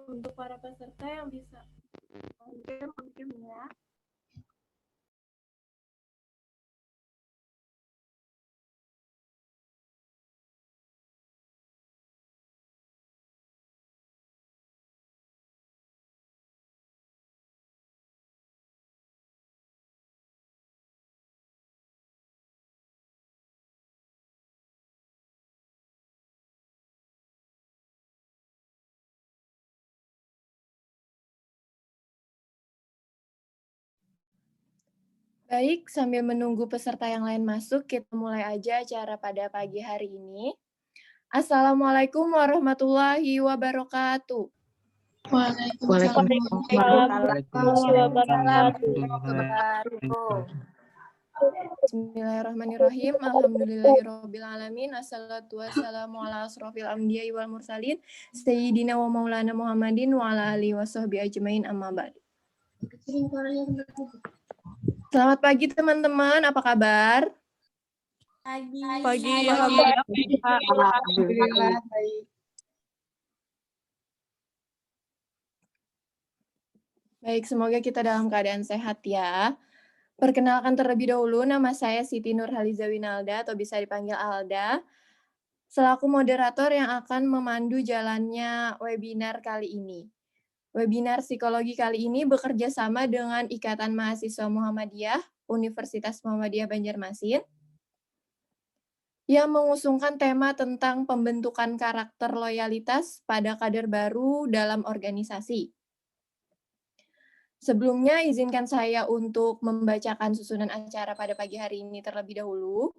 Untuk para peserta yang bisa mungkin ya. Baik, sambil menunggu peserta yang lain masuk, kita mulai aja acara pada pagi hari ini. Assalamualaikum warahmatullahi wabarakatuh. Waalaikumsalam warahmatullahi wabarakatuh. Bismillahirrahmanirrahim. Alhamdulillahirrabbilalamin. Assalatu wassalamu ala asrofil anbiya'i wal mursalin. Sayyidina wa maulana Muhammadin wa ala alihi wa sahbihi ajmain amma ba'du. Selamat pagi teman-teman, apa kabar? Pagi, alhamdulillah. Baik. Baik, semoga kita dalam keadaan sehat ya. Perkenalkan terlebih dahulu, nama saya Siti Nurhaliza Winalda atau bisa dipanggil Alda, selaku moderator yang akan memandu jalannya webinar kali ini. Webinar psikologi kali ini bekerja sama dengan Ikatan Mahasiswa Muhammadiyah Universitas Muhammadiyah Banjarmasin yang mengusungkan tema tentang pembentukan karakter loyalitas pada kader baru dalam organisasi. Sebelumnya, izinkan saya untuk membacakan susunan acara pada pagi hari ini terlebih dahulu.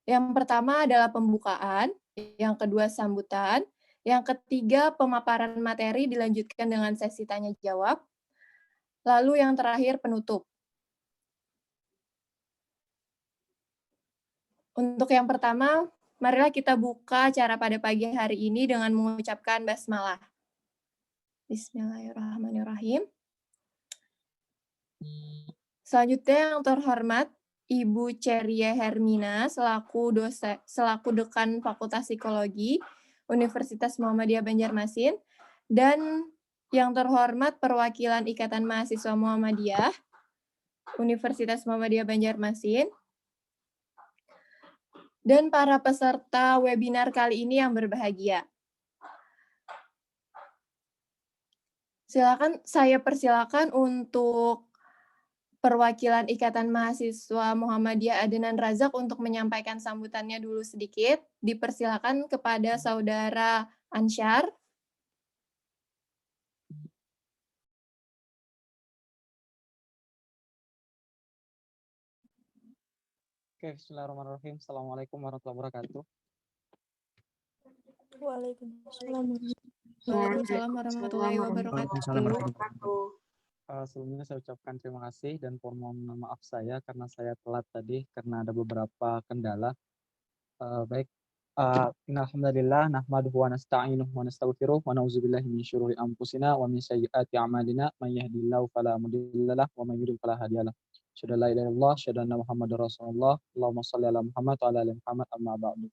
Yang pertama adalah pembukaan, yang kedua sambutan, yang ketiga pemaparan materi dilanjutkan dengan sesi tanya-jawab, lalu yang terakhir penutup. Untuk yang pertama, marilah kita buka acara pada pagi hari ini dengan mengucapkan basmalah. Bismillahirrahmanirrahim. Selanjutnya yang terhormat Ibu Ceria Hermina selaku Dekan Fakultas Psikologi Universitas Muhammadiyah Banjarmasin, dan yang terhormat perwakilan Ikatan Mahasiswa Muhammadiyah Universitas Muhammadiyah Banjarmasin, dan para peserta webinar kali ini yang berbahagia. Saya persilakan untuk perwakilan Ikatan Mahasiswa Muhammadiyah Adenan Razak untuk menyampaikan sambutannya dulu sedikit. Dipersilakan kepada Saudara Ansyar. Oke, bismillahirrahmanirrahim. Assalamualaikum warahmatullahi wabarakatuh. Waalaikumsalam warahmatullahi wabarakatuh. Sebelumnya saya ucapkan terima kasih dan mohon maaf saya karena saya telat tadi karena ada beberapa kendala. Baik, innalhamdulillah nahmaduhu wa nasta'inuhu wa nastaghfiruh wa na'udzubillahi min syururi anfusina wa min sayyiati a'malina may yahdihillahu fala mudilla lahu wa may yudlil fala hadiya lahu. Asyhadu an la ilaha illallah, asyhadu anna Muhammadar Rasulullah. Allahumma shalli ala Muhammad wa ala ali Muhammad, amma ba'du.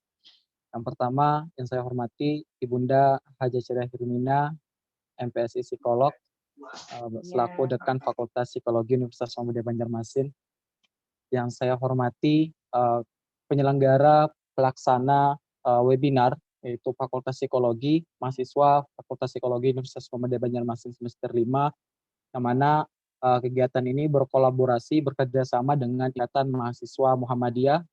Yang pertama yang saya hormati Ibunda Haja Ceria Hermina, MPSI Psikolog, selaku Dekan Fakultas Psikologi Universitas Muhammadiyah Banjarmasin. Yang saya hormati penyelenggara pelaksana webinar, yaitu Fakultas Psikologi, mahasiswa Fakultas Psikologi Universitas Muhammadiyah Banjarmasin semester 5, yang mana kegiatan ini berkolaborasi, bekerja sama dengan Ikatan Mahasiswa Muhammadiyah,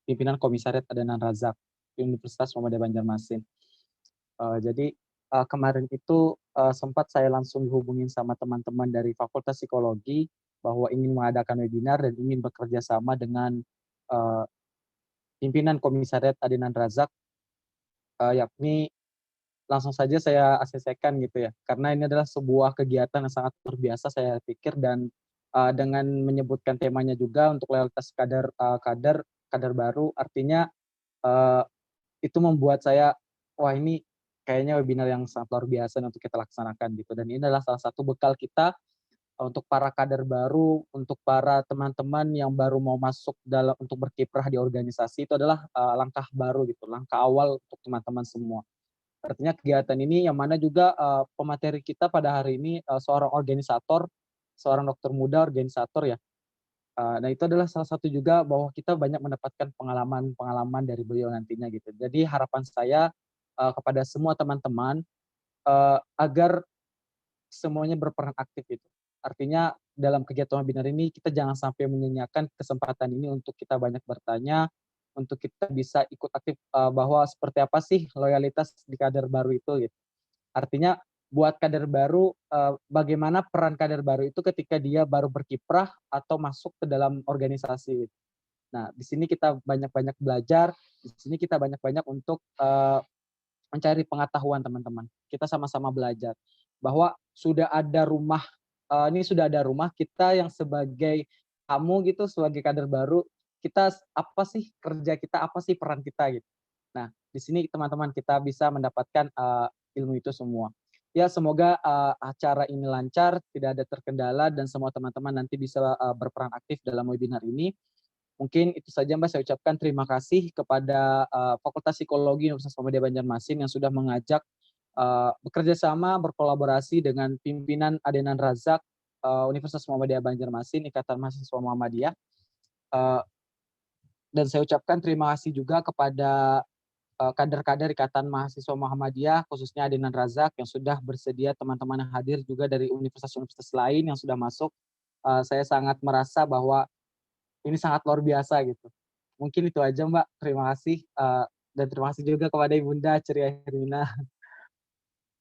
pimpinan Komisariat Adenan Razak di Universitas Muhammadiyah Banjarmasin. Jadi kemarin itu sempat saya langsung dihubungin sama teman-teman dari Fakultas Psikologi bahwa ingin mengadakan webinar dan ingin bekerja sama dengan pimpinan Komisariat Adenan Razak, yakni langsung saja saya ACC-kan gitu ya, karena ini adalah sebuah kegiatan yang sangat luar biasa saya pikir, dan dengan menyebutkan temanya juga untuk loyalitas kader baru, artinya itu membuat saya, wah ini kayaknya webinar yang sangat luar biasa untuk kita laksanakan gitu, dan ini adalah salah satu bekal kita untuk para kader baru, untuk para teman-teman yang baru mau masuk untuk berkiprah di organisasi. Itu adalah langkah baru gitu, langkah awal untuk teman-teman semua. Artinya kegiatan ini yang mana juga pemateri kita pada hari ini seorang organisator, seorang dokter muda organisator ya. Nah itu adalah salah satu juga bahwa kita banyak mendapatkan pengalaman-pengalaman dari beliau nantinya gitu. Jadi harapan saya kepada semua teman-teman agar semuanya berperan aktif gitu. Artinya dalam kegiatan webinar ini kita jangan sampai menyanyiakan kesempatan ini untuk kita banyak bertanya, untuk kita bisa ikut aktif bahwa seperti apa sih loyalitas di kader baru itu gitu. Artinya buat kader baru bagaimana peran kader baru itu ketika dia baru berkiprah atau masuk ke dalam organisasi. Nah, di sini kita banyak-banyak belajar, di sini kita banyak-banyak untuk mencari pengetahuan teman-teman. Kita sama-sama belajar bahwa sudah ada rumah ini sudah ada rumah kita yang sebagai kamu gitu, sebagai kader baru, kita apa sih kerja kita, apa sih peran kita gitu. Nah, di sini teman-teman kita bisa mendapatkan ilmu itu semua. Ya, semoga acara ini lancar, tidak ada terkendala dan semua teman-teman nanti bisa berperan aktif dalam webinar ini. Mungkin itu saja Mbak, saya ucapkan terima kasih kepada Fakultas Psikologi Universitas Muhammadiyah Banjarmasin yang sudah mengajak bekerja sama, berkolaborasi dengan pimpinan Adenan Razak Universitas Muhammadiyah Banjarmasin, Ikatan Mahasiswa Muhammadiyah. Dan saya ucapkan terima kasih juga kepada kader-kader Ikatan Mahasiswa Muhammadiyah, khususnya Adenan Razak yang sudah bersedia, teman-teman yang hadir juga dari universitas-universitas lain yang sudah masuk. Saya sangat merasa bahwa ini sangat luar biasa gitu. Mungkin itu aja Mbak, terima kasih, dan terima kasih juga kepada Ibunda Ceria Hermina.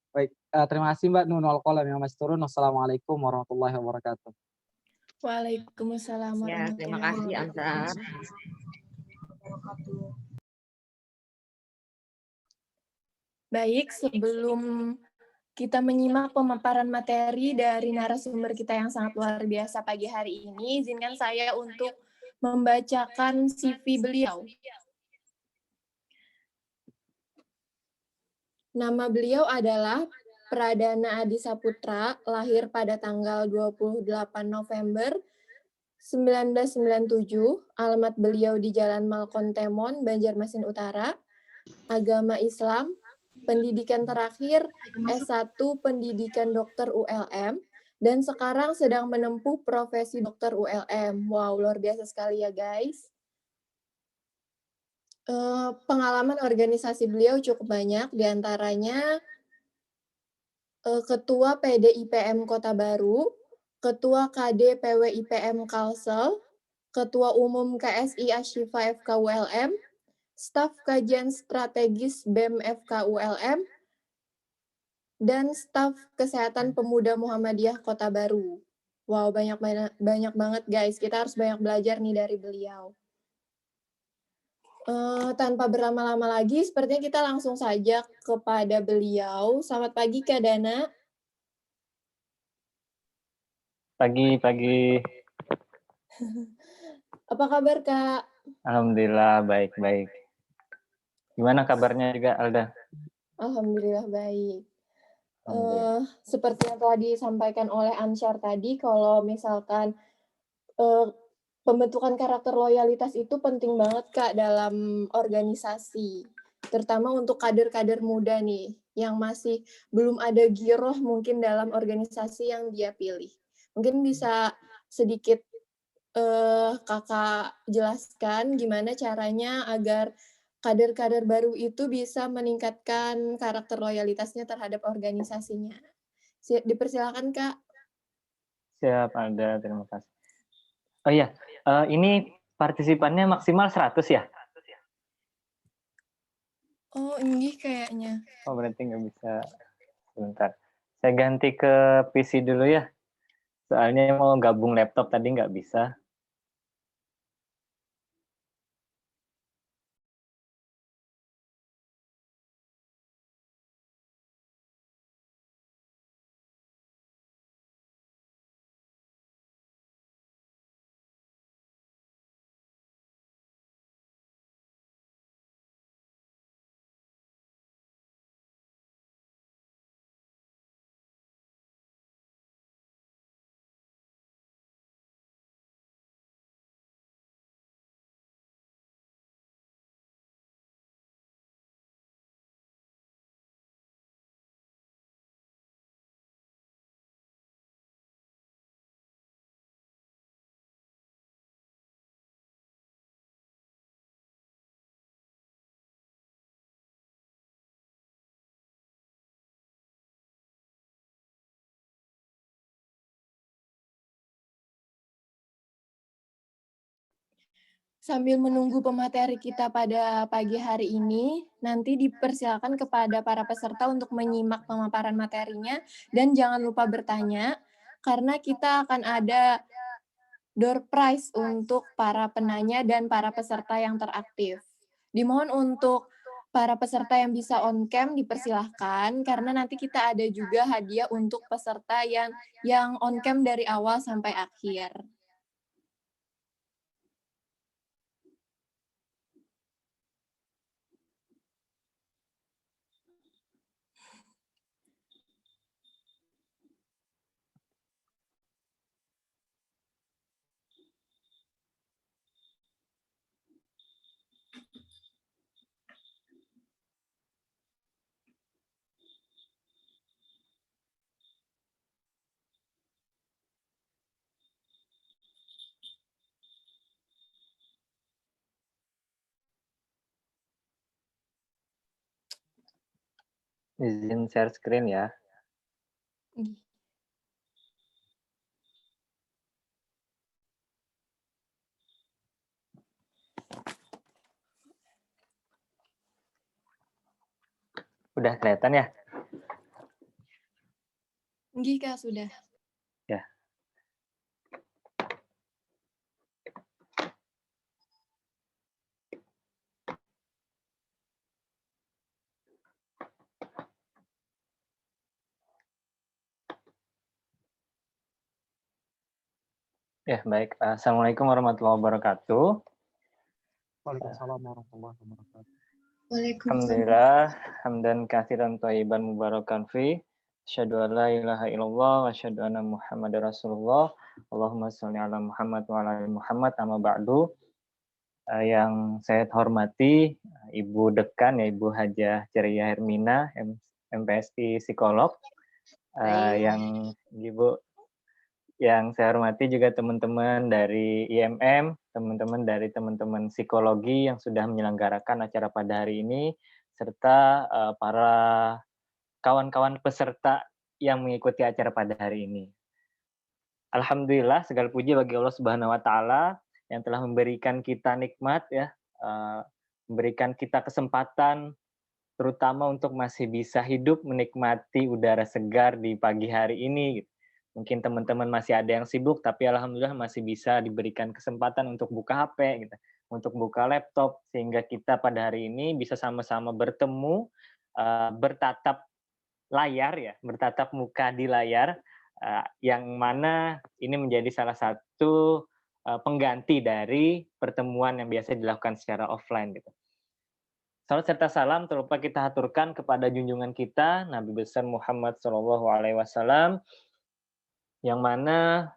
Baik, terima kasih Mbak, nunul kolam yang masih turun. Wassalamualaikum warahmatullahi wabarakatuh. Waalaikumsalam Ya, terima kasih warahmatullahi Ansar. wabarakatuh. Baik, sebelum kita menyimak pemaparan materi dari narasumber kita yang sangat luar biasa pagi hari ini, izinkan saya untuk membacakan CV beliau. Nama beliau adalah Pradana Adi Saputra, lahir pada tanggal 28 November 1997, alamat beliau di Jalan Malkontemon, Banjarmasin Utara, agama Islam, pendidikan terakhir S1 Pendidikan Dokter ULM, dan sekarang sedang menempuh profesi dokter ULM. Wow, luar biasa sekali ya guys. Pengalaman organisasi beliau cukup banyak, diantaranya Ketua PDIPM Kota Baru, Ketua KD PWIPM Kalsel, Ketua Umum KSI Ashifa FKULM, Staf Kajian Strategis BEM FKULM, dan Staf Kesehatan Pemuda Muhammadiyah Kota Baru. Wow, banyak banget guys. Kita harus banyak belajar nih dari beliau. Tanpa berlama-lama lagi, sepertinya kita langsung saja kepada beliau. Selamat pagi, Kak Dana. Pagi. Apa kabar, Kak? Alhamdulillah, baik-baik. Gimana kabarnya juga, Alda? Alhamdulillah, baik. Alhamdulillah. Seperti yang telah disampaikan oleh Ansyar tadi, kalau misalkan pembentukan karakter loyalitas itu penting banget, Kak, dalam organisasi. Terutama untuk kader-kader muda nih, yang masih belum ada giroh mungkin dalam organisasi yang dia pilih. Mungkin bisa sedikit Kakak jelaskan gimana caranya agar kader-kader baru itu bisa meningkatkan karakter loyalitasnya terhadap organisasinya. Dipersilakan, Kak. Siap, Alda. Terima kasih. Oh iya, ini partisipannya maksimal 100 ya? Oh, ini kayaknya. Oh, berarti nggak bisa. Sebentar. Saya ganti ke PC dulu ya. Soalnya mau gabung laptop tadi nggak bisa. Sambil menunggu pemateri kita pada pagi hari ini, nanti dipersilakan kepada para peserta untuk menyimak pemaparan materinya dan jangan lupa bertanya, karena kita akan ada door prize untuk para penanya dan para peserta yang teraktif. Dimohon untuk para peserta yang bisa on cam dipersilahkan, karena nanti kita ada juga hadiah untuk peserta yang on cam dari awal sampai akhir. Izin share screen ya. Udah kelihatan ya? Nggih, Kak, sudah. Ya. Ya, baik. Assalamualaikum warahmatullahi wabarakatuh. Waalaikumsalam warahmatullahi wabarakatuh. Alhamdulillah, hamdan katsiran thayyiban mubarakan fi. Asyhadu an la ilaha illallah wa asyhadu anna Muhammadar Rasulullah. Allahumma shalli ala Muhammad wa ala ali Muhammad, amma ba'du. Yang saya hormati Ibu Dekan, ya Ibu Hajah Ceria Hermina, MPSI Psikolog. Yang Ibu yang saya hormati juga teman-teman dari IMM, teman-teman dari teman-teman psikologi yang sudah menyelenggarakan acara pada hari ini, serta para kawan-kawan peserta yang mengikuti acara pada hari ini. Alhamdulillah, segala puji bagi Allah Subhanahu wa Ta'ala yang telah memberikan kita nikmat, ya, memberikan kita kesempatan, terutama untuk masih bisa hidup menikmati udara segar di pagi hari ini. Mungkin teman-teman masih ada yang sibuk, tapi alhamdulillah masih bisa diberikan kesempatan untuk buka HP, gitu, untuk buka laptop, sehingga kita pada hari ini bisa sama-sama bertemu, bertatap layar, ya, bertatap muka di layar, yang mana ini menjadi salah satu pengganti dari pertemuan yang biasa dilakukan secara offline, gitu. Salam serta salam terlupa kita haturkan kepada junjungan kita Nabi besar Muhammad SAW, yang mana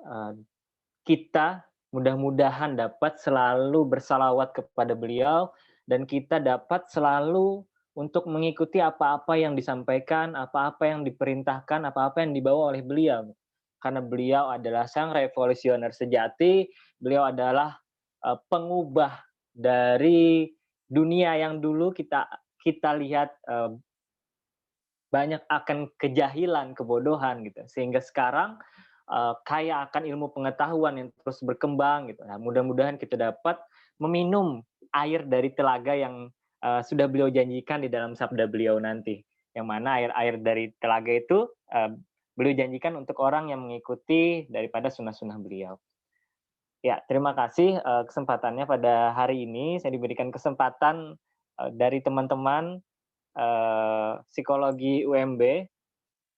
kita mudah-mudahan dapat selalu bersalawat kepada beliau dan kita dapat selalu untuk mengikuti apa-apa yang disampaikan, apa-apa yang diperintahkan, apa-apa yang dibawa oleh beliau. Karena beliau adalah sang revolusioner sejati, beliau adalah pengubah dari dunia yang dulu kita lihat banyak akan kejahilan, kebodohan, gitu. Sehingga sekarang kaya akan ilmu pengetahuan yang terus berkembang, gitu. Nah, mudah-mudahan kita dapat meminum air dari telaga yang sudah beliau janjikan di dalam sabda beliau nanti. Yang mana air-air dari telaga itu beliau janjikan untuk orang yang mengikuti daripada sunnah-sunnah beliau. Ya, terima kasih kesempatannya pada hari ini. Saya diberikan kesempatan dari teman-teman psikologi UMB,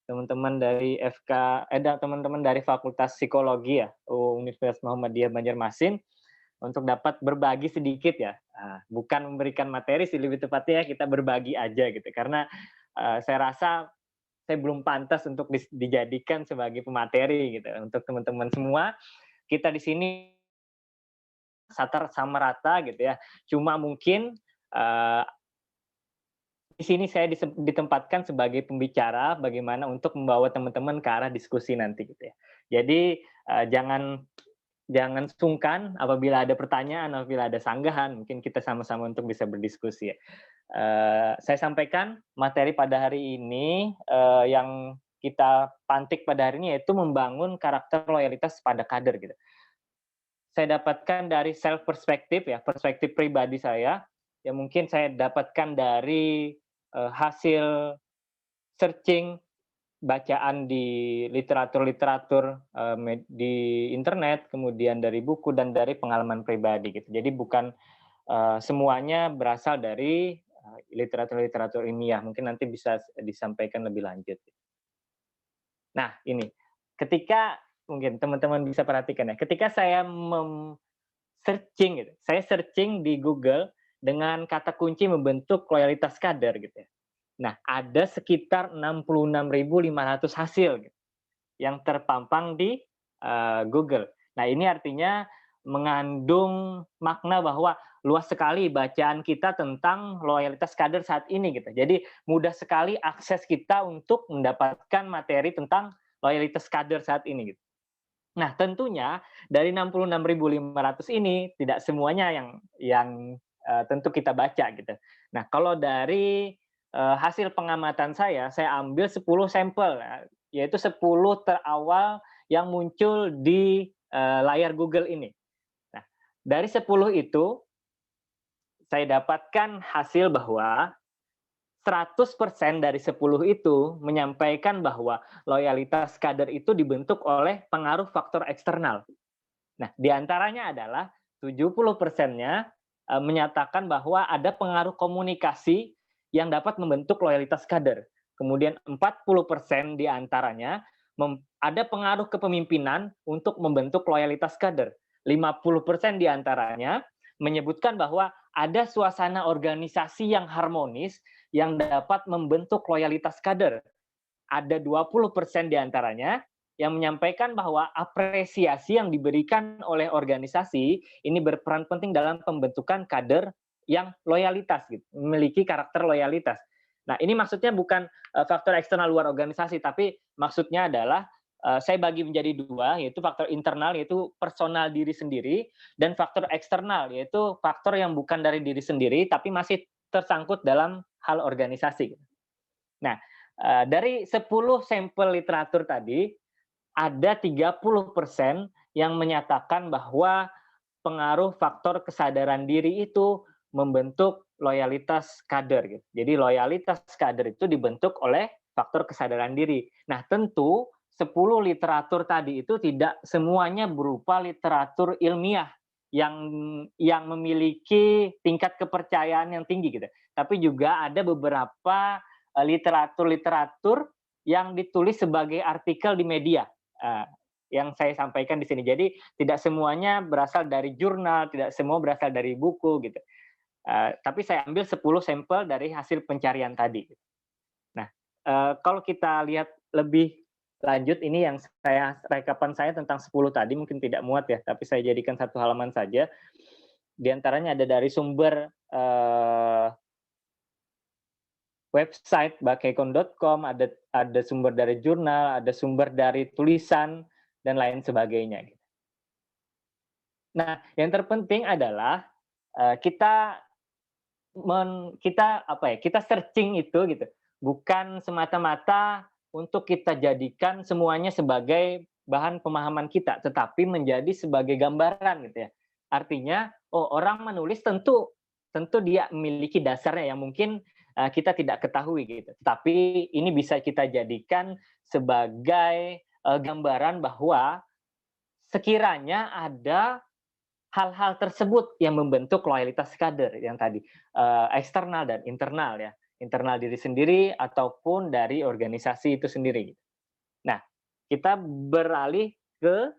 teman-teman dari teman-teman dari Fakultas Psikologi, ya, Universitas Muhammadiyah Banjarmasin, untuk dapat berbagi sedikit, ya. Bukan memberikan materi sih, lebih tepatnya kita berbagi aja, gitu. Karena saya rasa saya belum pantas untuk dijadikan sebagai pemateri, gitu. Untuk teman-teman semua, kita di sini sama rata, gitu ya. Cuma mungkin di sini saya ditempatkan sebagai pembicara bagaimana untuk membawa teman-teman ke arah diskusi nanti, gitu ya. Jadi jangan sungkan apabila ada pertanyaan, apabila ada sanggahan, mungkin kita sama-sama untuk bisa berdiskusi, ya. Saya sampaikan materi pada hari ini yang kita pantik pada hari ini yaitu membangun karakter loyalitas pada kader, gitu. saya dapatkan dari self perspektif ya, perspektif pribadi saya, yang mungkin saya dapatkan dari hasil searching bacaan di literatur-literatur di internet, kemudian dari buku dan dari pengalaman pribadi gitu. Jadi bukan semuanya berasal dari literatur-literatur ilmiah. Mungkin nanti bisa disampaikan lebih lanjut. Nah, ini ketika mungkin teman-teman bisa perhatikan ya, ketika saya searching gitu, saya searching di Google dengan kata kunci membentuk loyalitas kader gitu ya. Nah, ada sekitar 66.500 hasil gitu, yang terpampang di Google. Nah, ini artinya mengandung makna bahwa luas sekali bacaan kita tentang loyalitas kader saat ini gitu. Jadi mudah sekali akses kita untuk mendapatkan materi tentang loyalitas kader saat ini gitu. Nah, tentunya dari 66.500 ini tidak semuanya yang tentu kita baca gitu. Nah, kalau dari hasil pengamatan saya ambil 10 sampel, yaitu 10 terawal yang muncul di layar Google ini. Nah, dari 10 itu saya dapatkan hasil bahwa 100% dari 10 itu menyampaikan bahwa loyalitas kader itu dibentuk oleh pengaruh faktor eksternal. Nah, diantaranya adalah 70%-nya menyatakan bahwa ada pengaruh komunikasi yang dapat membentuk loyalitas kader. Kemudian 40% diantaranya ada pengaruh kepemimpinan untuk membentuk loyalitas kader. 50% diantaranya menyebutkan bahwa ada suasana organisasi yang harmonis yang dapat membentuk loyalitas kader. Ada 20% diantaranya yang menyampaikan bahwa apresiasi yang diberikan oleh organisasi ini berperan penting dalam pembentukan kader yang loyalitas, gitu, memiliki karakter loyalitas. Nah, ini maksudnya bukan faktor eksternal luar organisasi, tapi maksudnya adalah saya bagi menjadi dua, yaitu faktor internal, yaitu personal diri sendiri, dan faktor eksternal, yaitu faktor yang bukan dari diri sendiri, tapi masih tersangkut dalam hal organisasi. Nah, dari 10 sampel literatur tadi, ada 30% yang menyatakan bahwa pengaruh faktor kesadaran diri itu membentuk loyalitas kader. Gitu. Jadi loyalitas kader itu dibentuk oleh faktor kesadaran diri. Nah, tentu 10 literatur tadi itu tidak semuanya berupa literatur ilmiah yang memiliki tingkat kepercayaan yang tinggi gitu. Tapi juga ada beberapa literatur-literatur yang ditulis sebagai artikel di media. Yang saya sampaikan di sini. Jadi tidak semuanya berasal dari jurnal, tidak semua berasal dari buku gitu. Tapi saya ambil 10 sampel dari hasil pencarian tadi. Nah, kalau kita lihat lebih lanjut, ini yang rekapan saya tentang 10 tadi mungkin tidak muat ya, tapi saya jadikan satu halaman saja. Di antaranya ada dari sumber website bakekon.com, ada sumber dari jurnal, ada sumber dari tulisan, dan lain sebagainya. Nah, yang terpenting adalah kita searching itu gitu, bukan semata-mata untuk kita jadikan semuanya sebagai bahan pemahaman kita, tetapi menjadi sebagai gambaran gitu ya. Artinya, orang menulis tentu dia memiliki dasarnya yang mungkin kita tidak ketahui gitu. Tapi ini bisa kita jadikan sebagai gambaran bahwa sekiranya ada hal-hal tersebut yang membentuk loyalitas kader yang tadi, eksternal dan internal ya, internal diri sendiri ataupun dari organisasi itu sendiri. Nah, kita beralih ke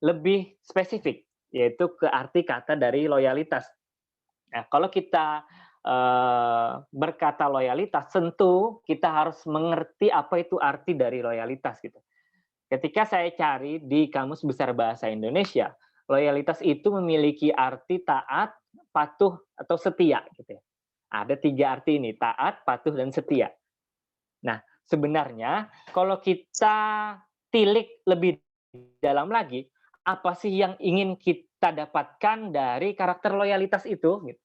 lebih spesifik, yaitu ke arti kata dari loyalitas. Nah, kalau kita berkata loyalitas, tentu kita harus mengerti apa itu arti dari loyalitas gitu. Ketika saya cari di Kamus Besar Bahasa Indonesia, loyalitas itu memiliki arti taat, patuh, atau setia. Gitu ya. Ada 3 arti ini, taat, patuh, dan setia. Nah, sebenarnya kalau kita tilik lebih dalam lagi, apa sih yang ingin kita dapatkan dari karakter loyalitas itu? Gitu.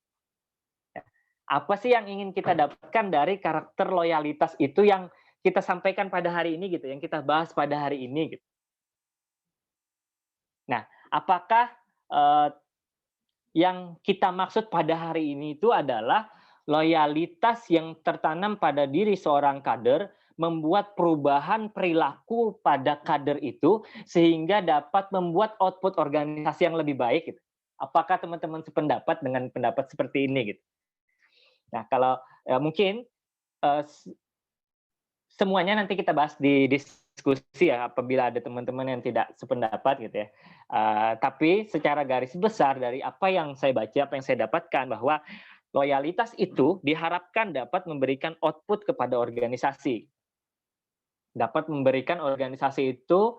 Apa sih yang ingin kita dapatkan dari karakter loyalitas itu yang kita sampaikan pada hari ini gitu, yang kita bahas pada hari ini gitu. Nah, apakah yang kita maksud pada hari ini itu adalah loyalitas yang tertanam pada diri seorang kader, membuat perubahan perilaku pada kader itu sehingga dapat membuat output organisasi yang lebih baik gitu. Apakah teman-teman sependapat dengan pendapat seperti ini gitu? Nah, kalau mungkin semuanya nanti kita bahas di diskusi ya, apabila ada teman-teman yang tidak sependapat gitu ya. Tapi secara garis besar dari apa yang saya baca, apa yang saya dapatkan, bahwa loyalitas itu diharapkan dapat memberikan output kepada organisasi. Dapat memberikan organisasi itu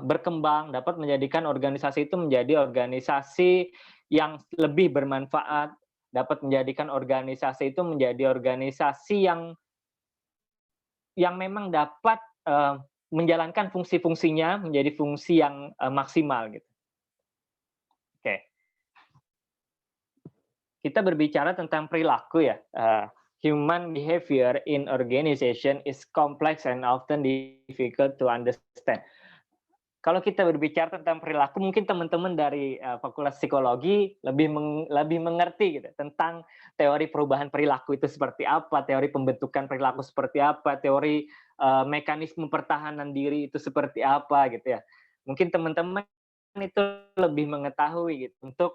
berkembang, dapat menjadikan organisasi itu menjadi organisasi yang lebih bermanfaat, dapat menjadikan organisasi itu menjadi organisasi yang memang dapat menjalankan fungsi-fungsinya menjadi fungsi yang maksimal gitu. Oke. Kita berbicara tentang perilaku ya. Human behavior in organization is complex and often difficult to understand. Kalau kita berbicara tentang perilaku, mungkin teman-teman dari Fakultas Psikologi lebih mengerti gitu tentang teori perubahan perilaku itu seperti apa, teori pembentukan perilaku seperti apa, teori mekanisme pertahanan diri itu seperti apa gitu ya. Mungkin teman-teman itu lebih mengetahui gitu untuk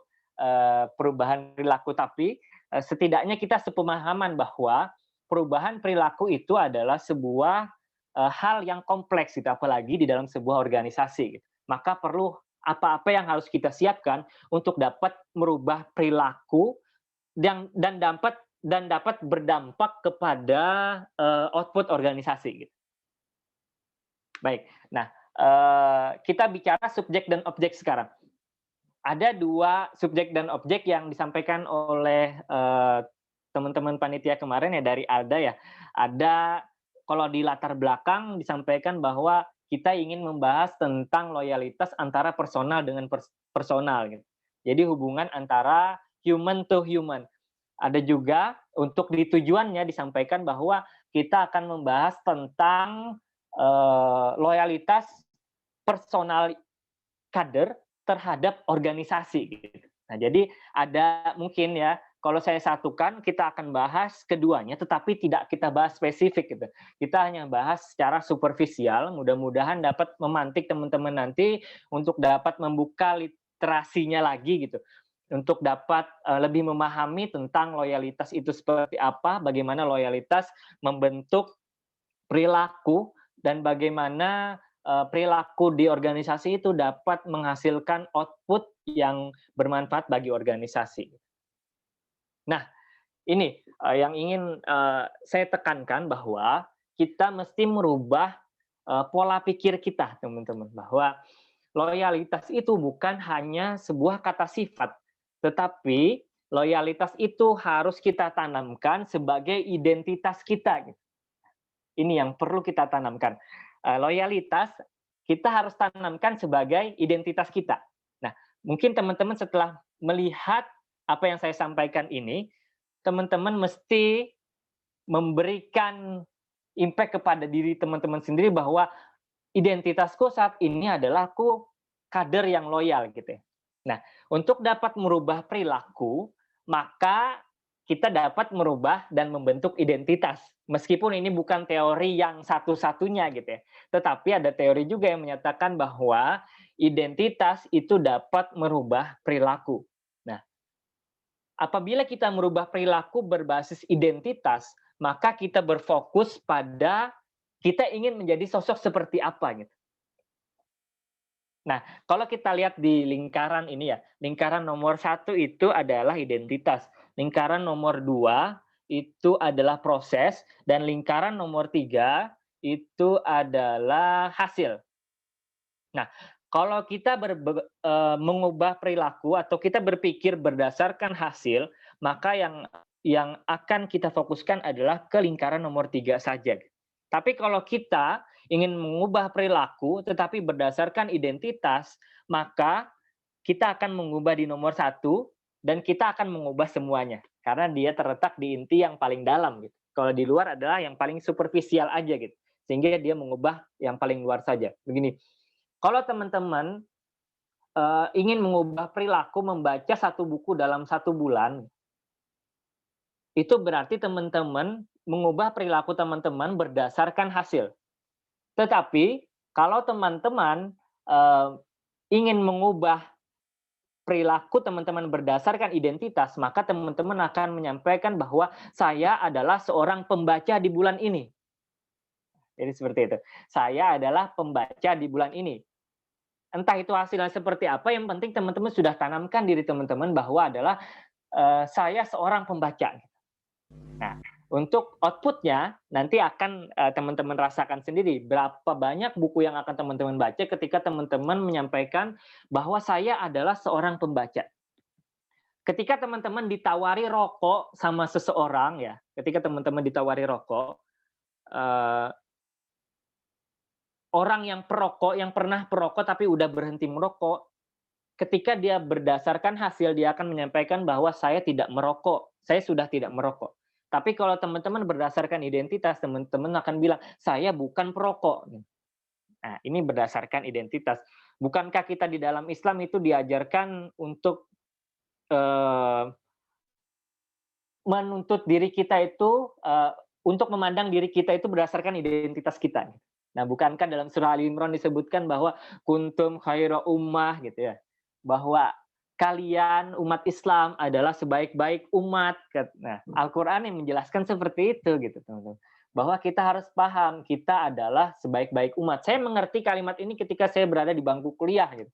perubahan perilaku, tapi setidaknya kita sepemahaman bahwa perubahan perilaku itu adalah sebuah hal yang kompleks gitu, apalagi di dalam sebuah organisasi gitu. Maka perlu apa-apa yang harus kita siapkan untuk dapat merubah perilaku dan dapat berdampak kepada output organisasi gitu. Baik. Nah, kita bicara subjek dan objek sekarang. Ada dua subjek dan objek yang disampaikan oleh teman-teman panitia kemarin ya, dari Alda ya. Ada, kalau di latar belakang disampaikan bahwa kita ingin membahas tentang loyalitas antara personal dengan personal gitu. Jadi hubungan antara human to human. Ada juga untuk di tujuannya disampaikan bahwa kita akan membahas tentang loyalitas personal kader terhadap organisasi gitu. Nah, jadi ada mungkin ya, kalau saya satukan kita akan bahas keduanya tetapi tidak kita bahas spesifik gitu. Kita hanya bahas secara superficial, mudah-mudahan dapat memantik teman-teman nanti untuk dapat membuka literasinya lagi gitu. Untuk dapat lebih memahami tentang loyalitas itu seperti apa, bagaimana loyalitas membentuk perilaku dan bagaimana perilaku di organisasi itu dapat menghasilkan output yang bermanfaat bagi organisasi. Nah, ini yang ingin saya tekankan, bahwa kita mesti merubah pola pikir kita, teman-teman, bahwa loyalitas itu bukan hanya sebuah kata sifat, tetapi loyalitas itu harus kita tanamkan sebagai identitas kita. Ini yang perlu kita tanamkan. Loyalitas kita harus tanamkan sebagai identitas kita. Nah, mungkin teman-teman setelah melihat apa yang saya sampaikan ini, teman-teman mesti memberikan impact kepada diri teman-teman sendiri bahwa identitasku saat ini adalah aku kader yang loyal gitu ya. Nah, untuk dapat merubah perilaku, maka kita dapat merubah dan membentuk identitas. Meskipun ini bukan teori yang satu-satunya gitu ya. Tetapi ada teori juga yang menyatakan bahwa identitas itu dapat merubah perilaku. Nah, apabila kita merubah perilaku berbasis identitas, maka kita berfokus pada kita ingin menjadi sosok seperti apa gitu. Nah, kalau kita lihat di lingkaran ini ya, lingkaran nomor 1 itu adalah identitas. Lingkaran nomor 2 itu adalah proses, dan lingkaran nomor 3 itu adalah hasil. Nah, kalau kita mengubah perilaku atau kita berpikir berdasarkan hasil, maka yang akan kita fokuskan adalah ke lingkaran nomor 3 saja. Tapi kalau kita ingin mengubah perilaku tetapi berdasarkan identitas, maka kita akan mengubah di nomor 1 dan kita akan mengubah semuanya. Karena dia terletak di inti yang paling dalam gitu. Kalau di luar adalah yang paling superficial aja gitu. Sehingga dia mengubah yang paling luar saja. Begini, kalau teman-teman ingin mengubah perilaku membaca satu buku dalam 1 bulan, itu berarti teman-teman mengubah perilaku teman-teman berdasarkan hasil. Tetapi kalau teman-teman ingin mengubah perilaku teman-teman berdasarkan identitas, maka teman-teman akan menyampaikan bahwa saya adalah seorang pembaca di bulan ini. Jadi seperti itu. Saya adalah pembaca di bulan ini. Entah itu hasilnya seperti apa, yang penting teman-teman sudah tanamkan diri teman-teman bahwa adalah saya seorang pembaca. Nah, untuk outputnya nanti akan teman-teman rasakan sendiri berapa banyak buku yang akan teman-teman baca ketika teman-teman menyampaikan bahwa saya adalah seorang pembaca. Ketika teman-teman ditawari rokok sama seseorang ya, ketika teman-teman ditawari rokok, orang yang perokok, yang pernah perokok tapi udah berhenti merokok, ketika dia berdasarkan hasil dia akan menyampaikan bahwa saya tidak merokok, saya sudah tidak merokok. Tapi kalau teman-teman berdasarkan identitas, teman-teman akan bilang, saya bukan perokok. Nah, ini berdasarkan identitas. Bukankah kita di dalam Islam itu diajarkan untuk menuntut diri kita itu, untuk memandang diri kita itu berdasarkan identitas kita. Nah, bukankah dalam surah Ali Imran disebutkan bahwa kuntum khaira ummah gitu ya, bahwa kalian umat Islam adalah sebaik-baik umat. Nah, Al-Quran yang menjelaskan seperti itu gitu teman-teman. Bahwa kita harus paham kita adalah sebaik-baik umat. Saya mengerti kalimat ini ketika saya berada di bangku kuliah gitu.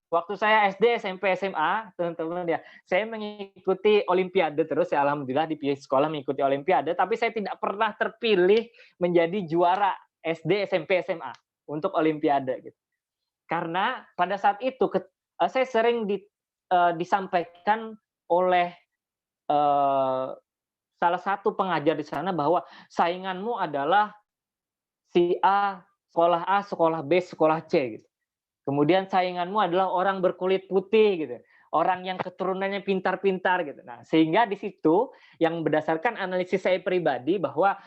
Waktu saya SD, SMP, SMA, teman-teman ya, saya mengikuti olimpiade terus ya, alhamdulillah di sekolah mengikuti olimpiade, tapi saya tidak pernah terpilih menjadi juara SD, SMP, SMA untuk olimpiade gitu. Karena pada saat itu saya sering disampaikan oleh salah satu pengajar di sana bahwa sainganmu adalah si A, sekolah B, sekolah C gitu. Kemudian sainganmu adalah orang berkulit putih gitu. Orang yang keturunannya pintar-pintar gitu. Nah, sehingga di situ yang berdasarkan analisis saya pribadi bahwa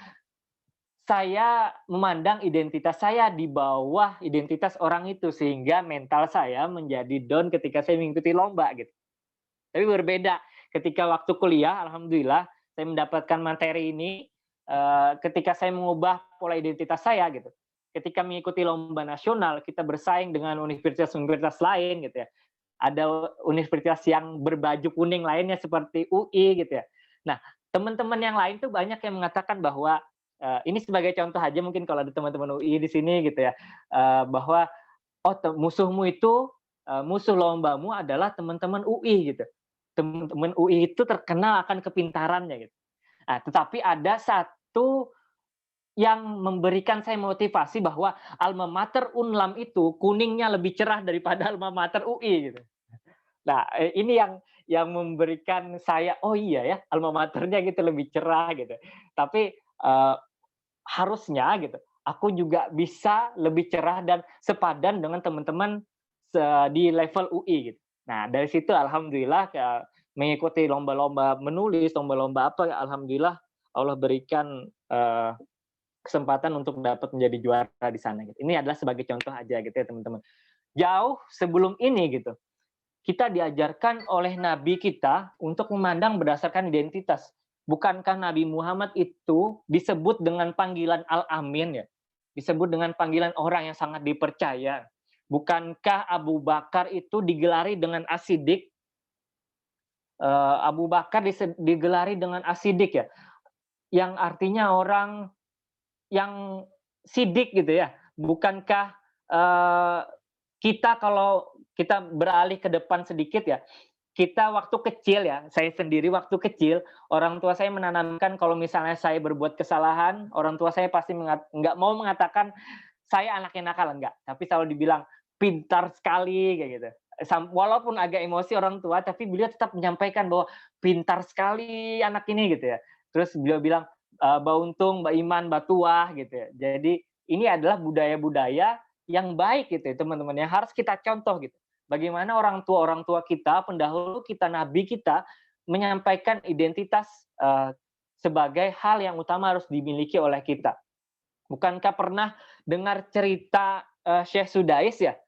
saya memandang identitas saya di bawah identitas orang itu sehingga mental saya menjadi down ketika saya mengikuti lomba gitu. Tapi berbeda ketika waktu kuliah, alhamdulillah saya mendapatkan materi ini ketika saya mengubah pola identitas saya gitu. Ketika mengikuti lomba nasional, kita bersaing dengan universitas-universitas lain gitu ya. Ada universitas yang berbaju kuning lainnya seperti UI gitu ya. Nah, teman-teman yang lain tuh banyak yang mengatakan bahwa ini sebagai contoh aja mungkin kalau ada teman-teman UI di sini gitu ya, bahwa musuhmu itu musuh lombamu adalah teman-teman UI gitu. Teman-teman UI itu terkenal akan kepintarannya gitu. Nah, tetapi ada satu yang memberikan saya motivasi bahwa alma mater Unlam itu kuningnya lebih cerah daripada alma mater UI gitu. Nah, ini yang memberikan saya oh iya ya alma maternya gitu lebih cerah gitu. Tapi harusnya gitu aku juga bisa lebih cerah dan sepadan dengan teman-teman di level UI gitu. Nah, dari situ alhamdulillah mengikuti lomba-lomba menulis, lomba-lomba apa alhamdulillah Allah berikan kesempatan untuk dapat menjadi juara di sana gitu. Ini adalah sebagai contoh aja gitu ya teman-teman. Jauh sebelum ini gitu, kita diajarkan oleh Nabi kita untuk memandang berdasarkan identitas. Bukankah Nabi Muhammad itu disebut dengan panggilan Al-Amin ya? Disebut dengan panggilan orang yang sangat dipercaya. Bukankah Abu Bakar itu digelari dengan As-Siddiq? Abu Bakar digelari dengan As-Siddiq ya? Yang artinya orang yang sidik gitu ya. Bukankah kita kalau kita beralih ke depan sedikit ya, kita waktu kecil ya, saya sendiri waktu kecil, orang tua saya menanamkan kalau misalnya saya berbuat kesalahan, orang tua saya pasti nggak mau mengatakan saya anak yang nakal, enggak. Tapi selalu dibilang pintar sekali kayak gitu. Walaupun agak emosi orang tua, tapi beliau tetap menyampaikan bahwa pintar sekali anak ini gitu ya. Terus beliau bilang Mbak Untung, Mbak Iman, Mbak Tuah gitu ya. Jadi ini adalah budaya-budaya yang baik gitu ya teman-teman yang harus kita contoh gitu. Bagaimana orang tua kita, pendahulu kita, nabi kita menyampaikan identitas sebagai hal yang utama harus dimiliki oleh kita. Bukankah pernah dengar cerita Syekh Sudais ya?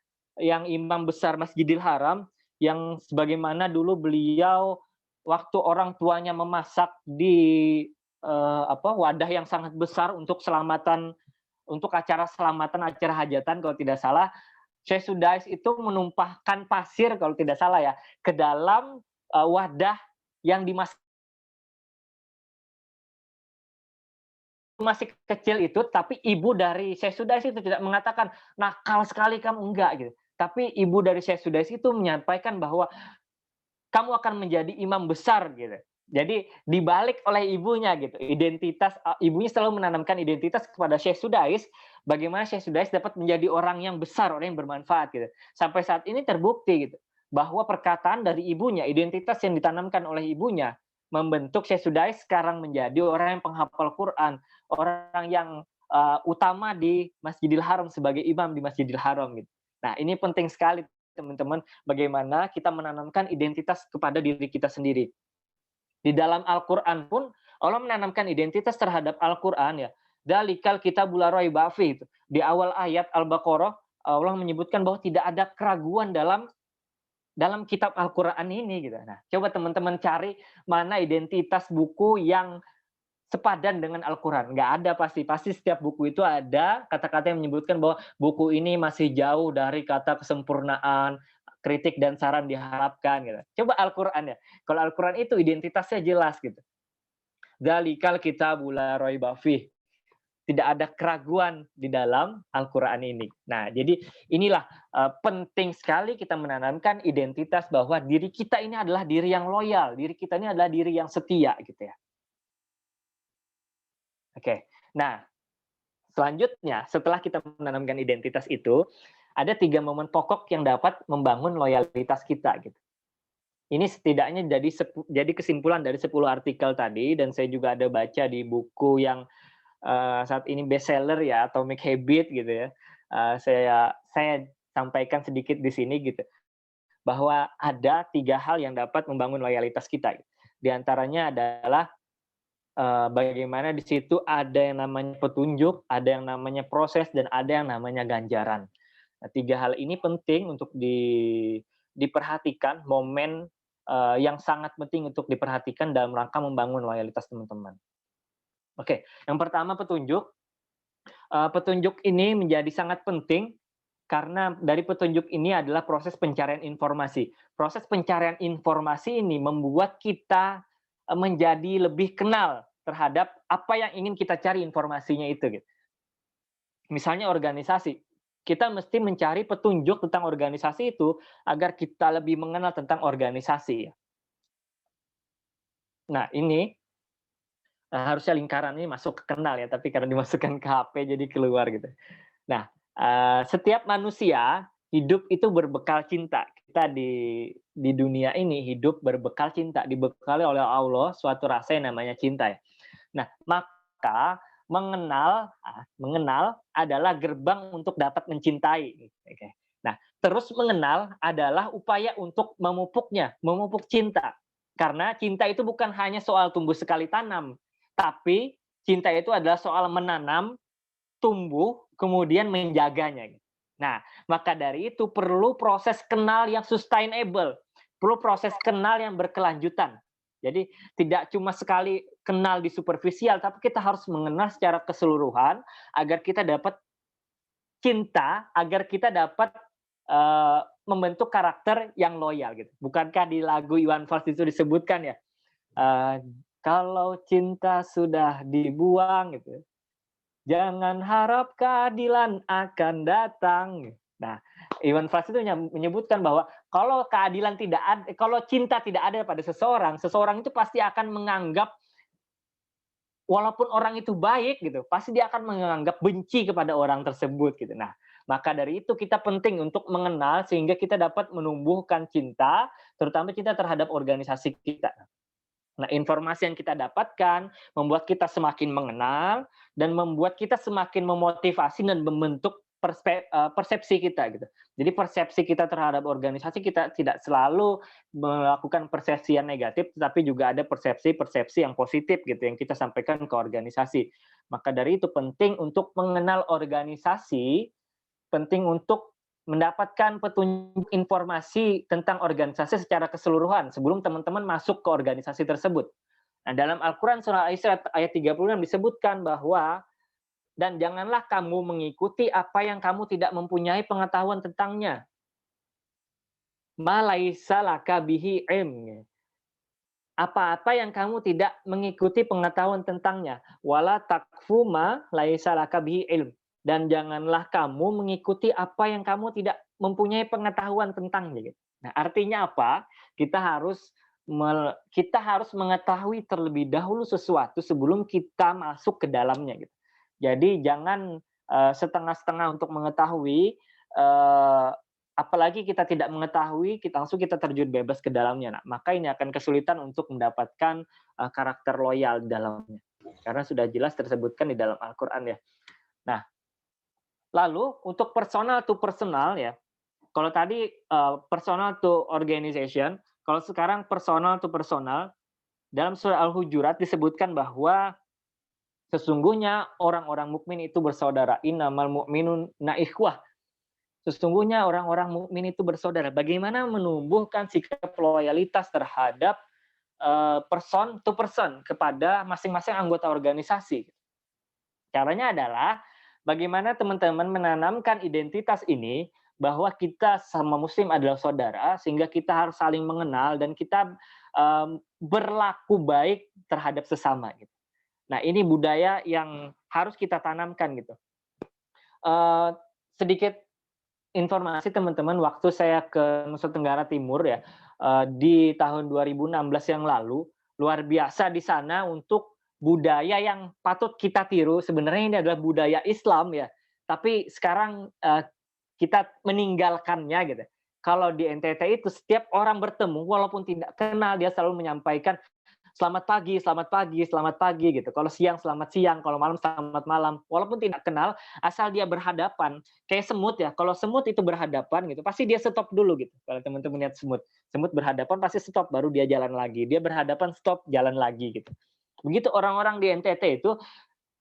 yang imam besar Masjidil Haram, yang sebagaimana dulu beliau waktu orang tuanya memasak di wadah yang sangat besar untuk acara selamatan, acara hajatan kalau tidak salah, Syekh Sudais itu menumpahkan pasir kalau tidak salah ya ke dalam wadah yang masih kecil itu, tapi ibu dari Syekh Sudais itu tidak mengatakan nakal sekali kamu, enggak gitu. Tapi ibu dari Syekh Sudais itu menyampaikan bahwa kamu akan menjadi imam besar gitu. Jadi dibalik oleh ibunya gitu. Ibunya selalu menanamkan identitas kepada Syekh Sudais, bagaimana Syekh Sudais dapat menjadi orang yang besar, orang yang bermanfaat gitu. Sampai saat ini terbukti gitu bahwa perkataan dari ibunya, identitas yang ditanamkan oleh ibunya membentuk Syekh Sudais sekarang menjadi orang yang penghafal Quran, orang yang utama di Masjidil Haram sebagai imam di Masjidil Haram gitu. Nah, ini penting sekali teman-teman, bagaimana kita menanamkan identitas kepada diri kita sendiri. Di dalam Al-Quran pun Allah menanamkan identitas terhadap Al-Quran ya. Dalikal kitabul la raiba fihi. Di awal ayat Al-Baqarah Allah menyebutkan bahwa tidak ada keraguan dalam kitab Al-Quran ini gitu. Nah, coba teman-teman cari mana identitas buku yang sepadan dengan Al-Quran. Nggak ada pasti. Pasti setiap buku itu ada kata-kata yang menyebutkan bahwa buku ini masih jauh dari kata kesempurnaan, kritik dan saran diharapkan gitu. Coba Al-Quran ya. Kalau Al-Quran itu identitasnya jelas gitu. Dzalikal kitabul la raiba fih. Tidak ada keraguan di dalam Al-Quran ini. Nah, jadi inilah penting sekali kita menanamkan identitas bahwa diri kita ini adalah diri yang loyal, diri kita ini adalah diri yang setia gitu ya. Oke, nah selanjutnya setelah kita menanamkan identitas itu, ada 3 momen pokok yang dapat membangun loyalitas kita gitu. Ini setidaknya jadi kesimpulan dari 10 artikel tadi, dan saya juga ada baca di buku yang saat ini bestseller ya, Atomic Habit gitu ya. Saya sampaikan sedikit di sini gitu, bahwa ada 3 hal yang dapat membangun loyalitas kita. Di antaranya adalah bagaimana di situ ada yang namanya petunjuk, ada yang namanya proses, dan ada yang namanya ganjaran. Nah, 3 hal ini penting untuk diperhatikan, momen yang sangat penting untuk diperhatikan dalam rangka membangun loyalitas teman-teman. Oke, yang pertama petunjuk. Petunjuk ini menjadi sangat penting karena dari petunjuk ini adalah proses pencarian informasi. Proses pencarian informasi ini membuat kita menjadi lebih kenal terhadap apa yang ingin kita cari informasinya itu. Gitu. Misalnya organisasi, kita mesti mencari petunjuk tentang organisasi itu agar kita lebih mengenal tentang organisasi. Nah ini harusnya lingkaran ini masuk ke kenal ya, tapi karena dimasukkan ke HP jadi keluar gitu. Nah, setiap manusia hidup itu berbekal cinta. Kita di dunia ini hidup berbekal cinta, dibekali oleh Allah suatu rasa yang namanya cinta. Ya. Nah, maka mengenal adalah gerbang untuk dapat mencintai. Oke. Nah, terus mengenal adalah upaya untuk memupuknya, memupuk cinta. Karena cinta itu bukan hanya soal tumbuh sekali tanam, tapi cinta itu adalah soal menanam, tumbuh, kemudian menjaganya. Nah, maka dari itu perlu proses kenal yang sustainable, perlu proses kenal yang berkelanjutan. Jadi tidak cuma sekali kenal di superficial, tapi kita harus mengenal secara keseluruhan agar kita dapat cinta, agar kita dapat membentuk karakter yang loyal gitu. Bukankah di lagu Iwan Fals itu disebutkan ya, kalau cinta sudah dibuang gitu, jangan harap keadilan akan datang. Nah, Iwan Fals itu menyebutkan bahwa kalau keadilan tidak ada, kalau cinta tidak ada pada seseorang, seseorang itu pasti akan menganggap walaupun orang itu baik gitu, pasti dia akan menganggap benci kepada orang tersebut gitu. Nah, maka dari itu kita penting untuk mengenal sehingga kita dapat menumbuhkan cinta, terutama cinta terhadap organisasi kita. Nah, informasi yang kita dapatkan membuat kita semakin mengenal dan membuat kita semakin memotivasi dan membentuk persepsi kita gitu. Jadi persepsi kita terhadap organisasi, kita tidak selalu melakukan persepsi yang negatif, tetapi juga ada persepsi yang positif gitu yang kita sampaikan ke organisasi. Maka dari itu penting untuk mengenal organisasi, penting untuk mendapatkan petunjuk informasi tentang organisasi secara keseluruhan sebelum teman-teman masuk ke organisasi tersebut. Nah, dalam Al-Quran surah Al-Isra ayat 36 disebutkan bahwa dan janganlah kamu mengikuti apa yang kamu tidak mempunyai pengetahuan tentangnya. Ma laisa laka bihi ilm. Apa-apa yang kamu tidak mengikuti pengetahuan tentangnya. Wala takfu ma laisa laka bihi ilm. Dan janganlah kamu mengikuti apa yang kamu tidak mempunyai pengetahuan tentangnya. Nah, artinya apa? Kita harus mengetahui terlebih dahulu sesuatu sebelum kita masuk ke dalamnya. Gitu. Jadi jangan setengah-setengah untuk mengetahui, apalagi kita tidak mengetahui, langsung kita terjun bebas ke dalamnya. Nah, maka ini akan kesulitan untuk mendapatkan karakter loyal di dalamnya. Karena sudah jelas tersebutkan di dalam Al-Quran ya. Nah, lalu untuk personal to personal ya, kalau tadi personal to organization, kalau sekarang personal to personal, dalam surah Al-Hujurat disebutkan bahwa sesungguhnya orang-orang mukmin itu bersaudara. Innamal mu'minuna ikhwah. Sesungguhnya orang-orang mukmin itu bersaudara. Bagaimana menumbuhkan sikap loyalitas terhadap person to person kepada masing-masing anggota organisasi? Caranya adalah bagaimana teman-teman menanamkan identitas ini bahwa kita sama muslim adalah saudara, sehingga kita harus saling mengenal dan kita berlaku baik terhadap sesama. Gitu. Nah, ini budaya yang harus kita tanamkan gitu. Sedikit informasi teman-teman, waktu saya ke Nusa Tenggara Timur ya, di tahun 2016 yang lalu, luar biasa di sana untuk budaya yang patut kita tiru. Sebenarnya ini adalah budaya Islam ya, tapi sekarang kita meninggalkannya gitu. Kalau di NTT itu setiap orang bertemu, walaupun tidak kenal, dia selalu menyampaikan selamat pagi, selamat pagi, selamat pagi gitu. Kalau siang selamat siang, kalau malam selamat malam. Walaupun tidak kenal, asal dia berhadapan, kayak semut ya. Kalau semut itu berhadapan gitu, pasti dia stop dulu gitu. Kalau teman-teman lihat semut berhadapan pasti stop, baru dia jalan lagi. Dia berhadapan stop, jalan lagi gitu. Begitu orang-orang di NTT itu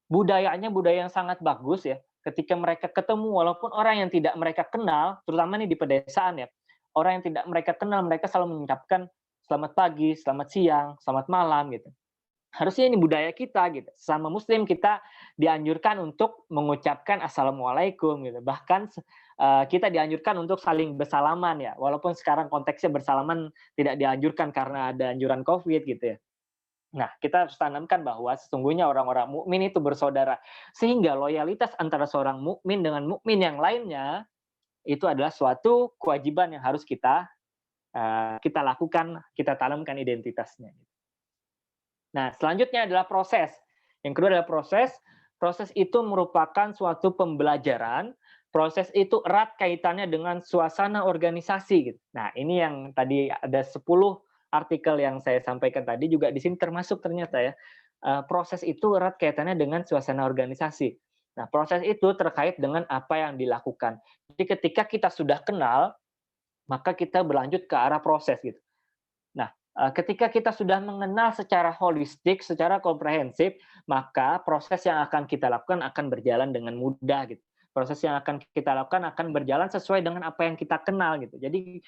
budayanya budaya yang sangat bagus ya. Ketika mereka ketemu, walaupun orang yang tidak mereka kenal, terutama nih di pedesaan ya, orang yang tidak mereka kenal, mereka selalu mengucapkan selamat pagi, selamat siang, selamat malam gitu. Harusnya ini budaya kita gitu. Sama muslim kita dianjurkan untuk mengucapkan assalamualaikum gitu. Bahkan kita dianjurkan untuk saling bersalaman ya. Walaupun sekarang konteksnya bersalaman tidak dianjurkan karena ada anjuran Covid gitu ya. Nah, kita harus tanamkan bahwa sesungguhnya orang-orang mukmin itu bersaudara. Sehingga loyalitas antara seorang mukmin dengan mukmin yang lainnya itu adalah suatu kewajiban yang harus kita lakukan, kita tanamkan identitasnya. Nah, selanjutnya adalah proses. Yang kedua adalah proses. Proses itu merupakan suatu pembelajaran. Proses itu erat kaitannya dengan suasana organisasi. Nah, ini yang tadi ada 10 artikel yang saya sampaikan tadi juga di sini termasuk ternyata ya. Proses itu erat kaitannya dengan suasana organisasi. Nah, proses itu terkait dengan apa yang dilakukan. Jadi ketika kita sudah kenal, maka kita berlanjut ke arah proses gitu. Nah, ketika kita sudah mengenal secara holistik, secara komprehensif, maka proses yang akan kita lakukan akan berjalan dengan mudah gitu. Proses yang akan kita lakukan akan berjalan sesuai dengan apa yang kita kenal gitu. Jadi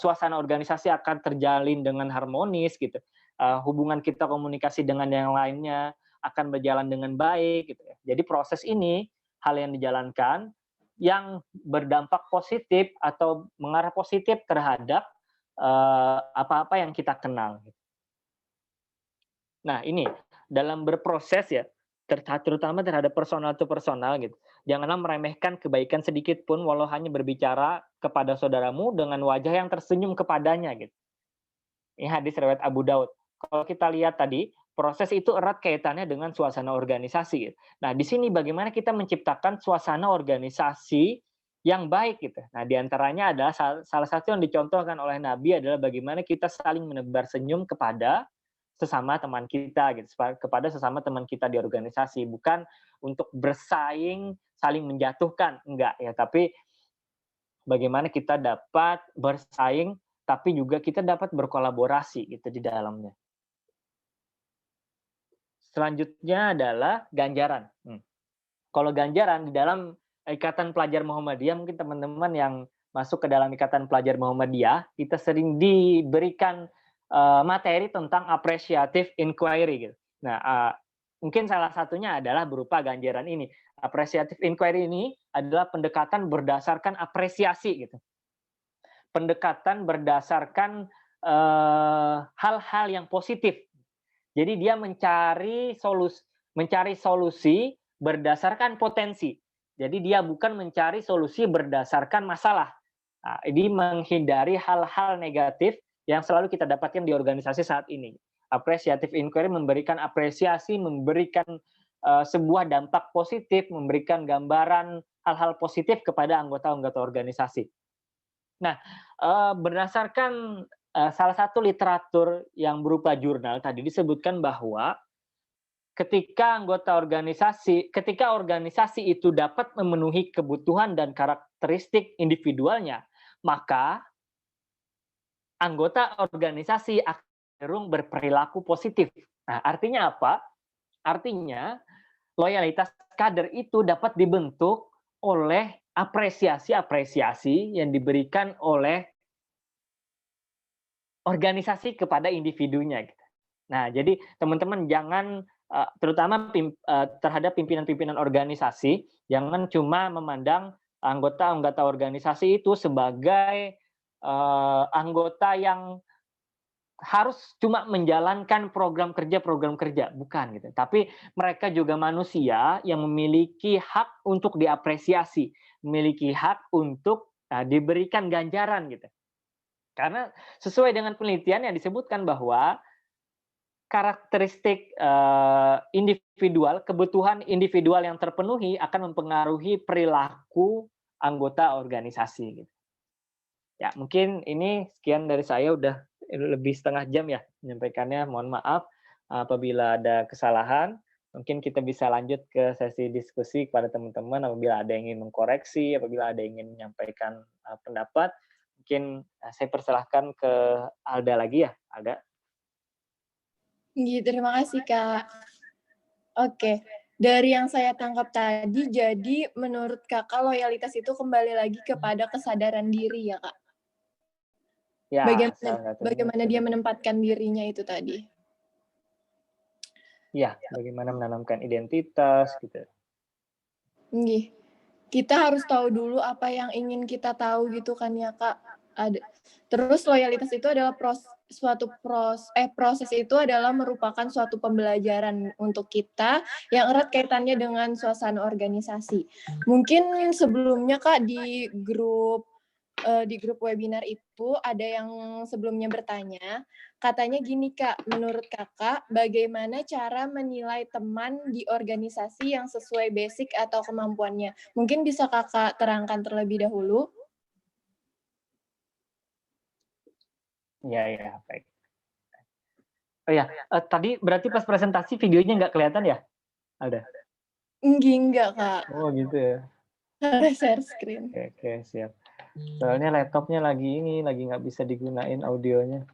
suasana organisasi akan terjalin dengan harmonis gitu. Hubungan kita komunikasi dengan yang lainnya akan berjalan dengan baik gitu ya. Jadi proses ini hal yang dijalankan yang berdampak positif atau mengarah positif terhadap apa-apa yang kita kenal. Nah, ini dalam berproses ya, terutama terhadap personal to personal gitu. Janganlah meremehkan kebaikan sedikit pun walau hanya berbicara kepada saudaramu dengan wajah yang tersenyum kepadanya gitu. Ini hadis riwayat Abu Daud. Kalau kita lihat tadi, proses itu erat kaitannya dengan suasana organisasi gitu. Nah, di sini bagaimana kita menciptakan suasana organisasi yang baik gitu. Nah, diantaranya adalah salah satu yang dicontohkan oleh Nabi adalah bagaimana kita saling menebar senyum kepada sesama teman kita gitu, kepada sesama teman kita di organisasi, bukan untuk bersaing, saling menjatuhkan, enggak ya, tapi bagaimana kita dapat bersaing tapi juga kita dapat berkolaborasi gitu di dalamnya. Selanjutnya adalah ganjaran. Kalau ganjaran di dalam Ikatan Pelajar Muhammadiyah, mungkin teman-teman yang masuk ke dalam Ikatan Pelajar Muhammadiyah, kita sering diberikan materi tentang appreciative inquiry gitu. Nah, mungkin salah satunya adalah berupa ganjaran ini. Appreciative inquiry ini adalah pendekatan berdasarkan apresiasi gitu. Pendekatan berdasarkan hal-hal yang positif. Jadi dia mencari solusi berdasarkan potensi. Jadi dia bukan mencari solusi berdasarkan masalah. Nah, ini menghindari hal-hal negatif yang selalu kita dapatkan di organisasi saat ini. Appreciative inquiry memberikan apresiasi, memberikan sebuah dampak positif, memberikan gambaran hal-hal positif kepada anggota-anggota organisasi. Nah, berdasarkan salah satu literatur yang berupa jurnal tadi disebutkan bahwa ketika organisasi itu dapat memenuhi kebutuhan dan karakteristik individualnya, maka anggota organisasi akan cenderung berperilaku positif. Nah, artinya apa? Artinya loyalitas kader itu dapat dibentuk oleh apresiasi-apresiasi yang diberikan oleh organisasi kepada individunya. Nah, jadi teman-teman jangan terutama terhadap pimpinan-pimpinan organisasi, jangan cuma memandang anggota-anggota organisasi itu sebagai anggota yang harus cuma menjalankan program kerja, bukan gitu. Tapi mereka juga manusia yang memiliki hak untuk diapresiasi, memiliki hak untuk diberikan ganjaran gitu. Karena sesuai dengan penelitian yang disebutkan bahwa karakteristik individual, kebutuhan individual yang terpenuhi akan mempengaruhi perilaku anggota organisasi gitu. Ya, mungkin ini sekian dari saya, udah lebih setengah jam ya menyampaikannya. Mohon maaf apabila ada kesalahan. Mungkin kita bisa lanjut ke sesi diskusi kepada teman-teman apabila ada yang ingin mengkoreksi, apabila ada yang ingin menyampaikan pendapat. Mungkin saya persilahkan ke Alda lagi ya, Alda. Terima kasih, Kak. Oke, dari yang saya tangkap tadi, jadi menurut Kakak loyalitas itu kembali lagi kepada kesadaran diri ya, Kak? Ya, Bagaimana dia menempatkan dirinya itu tadi? Ya, bagaimana menanamkan identitas gitu. Kita harus tahu dulu apa yang ingin kita tahu gitu kan ya, Kak. Terus loyalitas itu adalah proses itu adalah merupakan suatu pembelajaran untuk kita yang erat kaitannya dengan suasana organisasi. Mungkin sebelumnya Kak di grup webinar itu ada yang sebelumnya bertanya, katanya gini Kak, menurut Kakak bagaimana cara menilai teman di organisasi yang sesuai basic atau kemampuannya? Mungkin bisa Kakak terangkan terlebih dahulu? Ya, baik. Oh ya, tadi berarti pas presentasi videonya nggak kelihatan ya, Alda? Enggak, Kak. Oh gitu ya. Share screen. Oke, siap. Soalnya laptopnya lagi nggak bisa digunain audionya.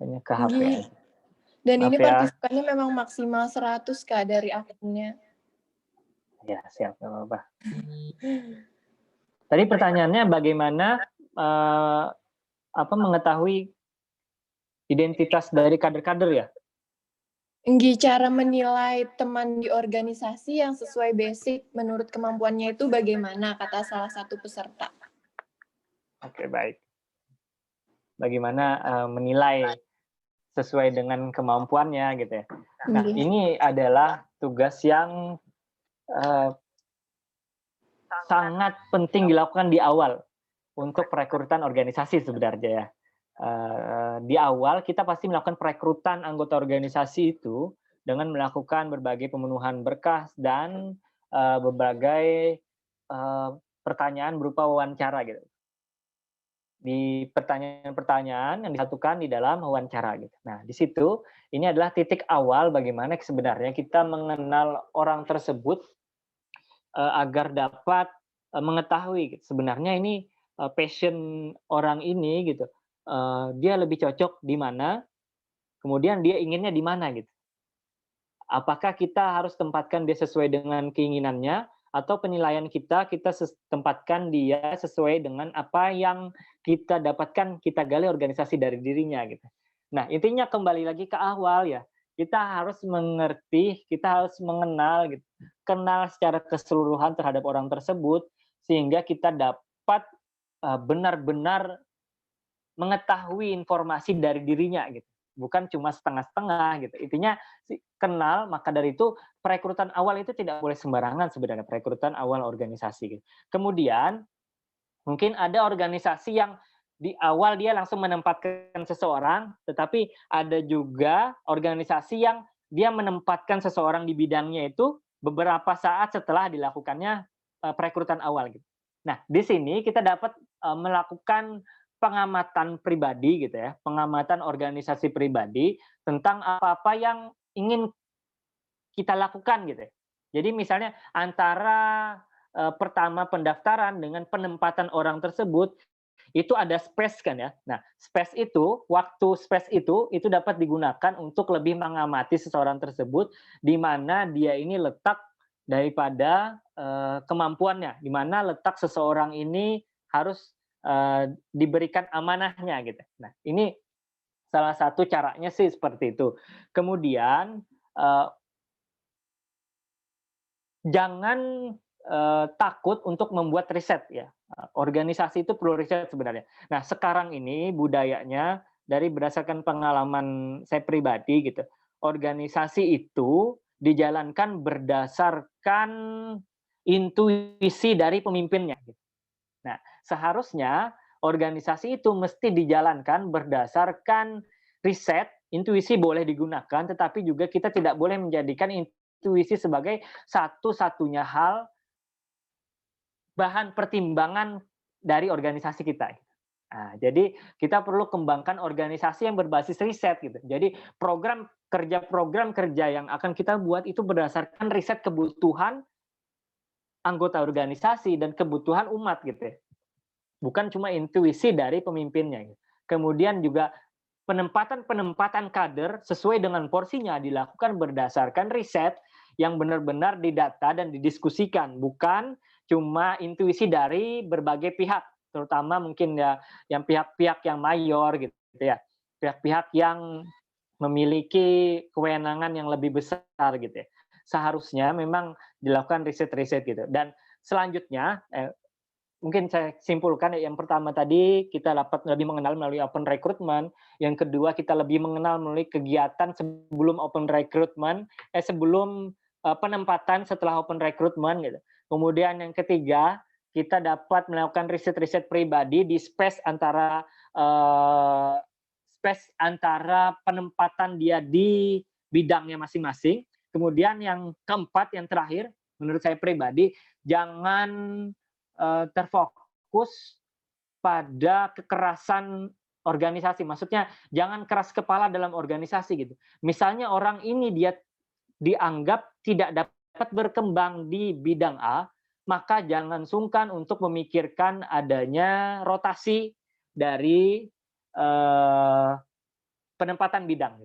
Hanya ke HP aja. Dan Maaf ini ya. partisipannya memang maksimal 100 Kak dari akunnya. Ya, siap, nggak apa-apa. Tadi pertanyaannya bagaimana mengetahui identitas dari kader-kader ya? Cara menilai teman di organisasi yang sesuai basic menurut kemampuannya itu bagaimana, kata salah satu peserta. Oke, baik. Bagaimana menilai sesuai dengan kemampuannya gitu ya. Nah, ini adalah tugas yang sangat penting dilakukan di awal untuk perekrutan organisasi sebenarnya ya. Di awal kita pasti melakukan perekrutan anggota organisasi itu dengan melakukan berbagai pemenuhan berkas dan berbagai pertanyaan berupa wawancara gitu. Di pertanyaan-pertanyaan yang disatukan di dalam wawancara gitu. Nah, di situ ini adalah titik awal bagaimana sebenarnya kita mengenal orang tersebut agar dapat mengetahui gitu. Sebenarnya ini passion orang ini gitu. Dia lebih cocok di mana, kemudian dia inginnya di mana gitu. Apakah kita harus tempatkan dia sesuai dengan keinginannya atau penilaian kita tempatkan dia sesuai dengan apa yang kita dapatkan, kita gali organisasi dari dirinya gitu. Nah, intinya kembali lagi ke awal ya. Kita harus mengerti, kita harus mengenal gitu. Kenal secara keseluruhan terhadap orang tersebut sehingga kita dapat benar-benar mengetahui informasi dari dirinya gitu. Bukan cuma setengah-setengah gitu. Intinya kenal, maka dari itu perekrutan awal itu tidak boleh sembarangan sebenarnya, perekrutan awal organisasi gitu. Kemudian mungkin ada organisasi yang di awal dia langsung menempatkan seseorang, tetapi ada juga organisasi yang dia menempatkan seseorang di bidangnya itu beberapa saat setelah dilakukannya perekrutan awal gitu. Nah, di sini kita dapat melakukan pengamatan pribadi gitu ya, pengamatan organisasi pribadi tentang apa-apa yang ingin kita lakukan gitu ya. Jadi misalnya antara pertama pendaftaran dengan penempatan orang tersebut itu ada space kan ya. Nah, space itu, waktu space itu dapat digunakan untuk lebih mengamati seseorang tersebut di mana dia ini letak daripada kemampuannya, di mana letak seseorang ini harus diberikan amanahnya gitu. Nah, ini salah satu caranya sih seperti itu. Kemudian jangan takut untuk membuat riset ya. Organisasi itu perlu riset sebenarnya. Nah, sekarang ini budayanya berdasarkan pengalaman saya pribadi gitu. Organisasi itu dijalankan berdasarkan intuisi dari pemimpinnya. Nah, seharusnya organisasi itu mesti dijalankan berdasarkan riset, intuisi boleh digunakan, tetapi juga kita tidak boleh menjadikan intuisi sebagai satu-satunya hal bahan pertimbangan dari organisasi kita. Nah, jadi kita perlu kembangkan organisasi yang berbasis riset gitu. Jadi program kerja yang akan kita buat itu berdasarkan riset kebutuhan anggota organisasi dan kebutuhan umat gitu ya. Bukan cuma intuisi dari pemimpinnya. Gitu. Kemudian juga penempatan kader sesuai dengan porsinya dilakukan berdasarkan riset yang benar-benar didata dan didiskusikan, bukan cuma intuisi dari berbagai pihak, terutama mungkin ya yang pihak-pihak yang mayor gitu ya, pihak-pihak yang memiliki kewenangan yang lebih besar gitu ya. Seharusnya memang dilakukan riset-riset gitu. Dan selanjutnya mungkin saya simpulkan yang pertama tadi kita dapat lebih mengenal melalui open recruitment, yang kedua kita lebih mengenal melalui kegiatan sebelum open recruitment, sebelum penempatan setelah open recruitment gitu. Kemudian yang ketiga kita dapat melakukan riset-riset pribadi di space antara penempatan dia di bidangnya masing-masing. Kemudian yang keempat, yang terakhir, menurut saya pribadi, jangan terfokus pada kekerasan organisasi. Maksudnya jangan keras kepala dalam organisasi gitu. Misalnya orang ini dia dianggap tidak dapat berkembang di bidang A, maka jangan sungkan untuk memikirkan adanya rotasi dari penempatan bidang.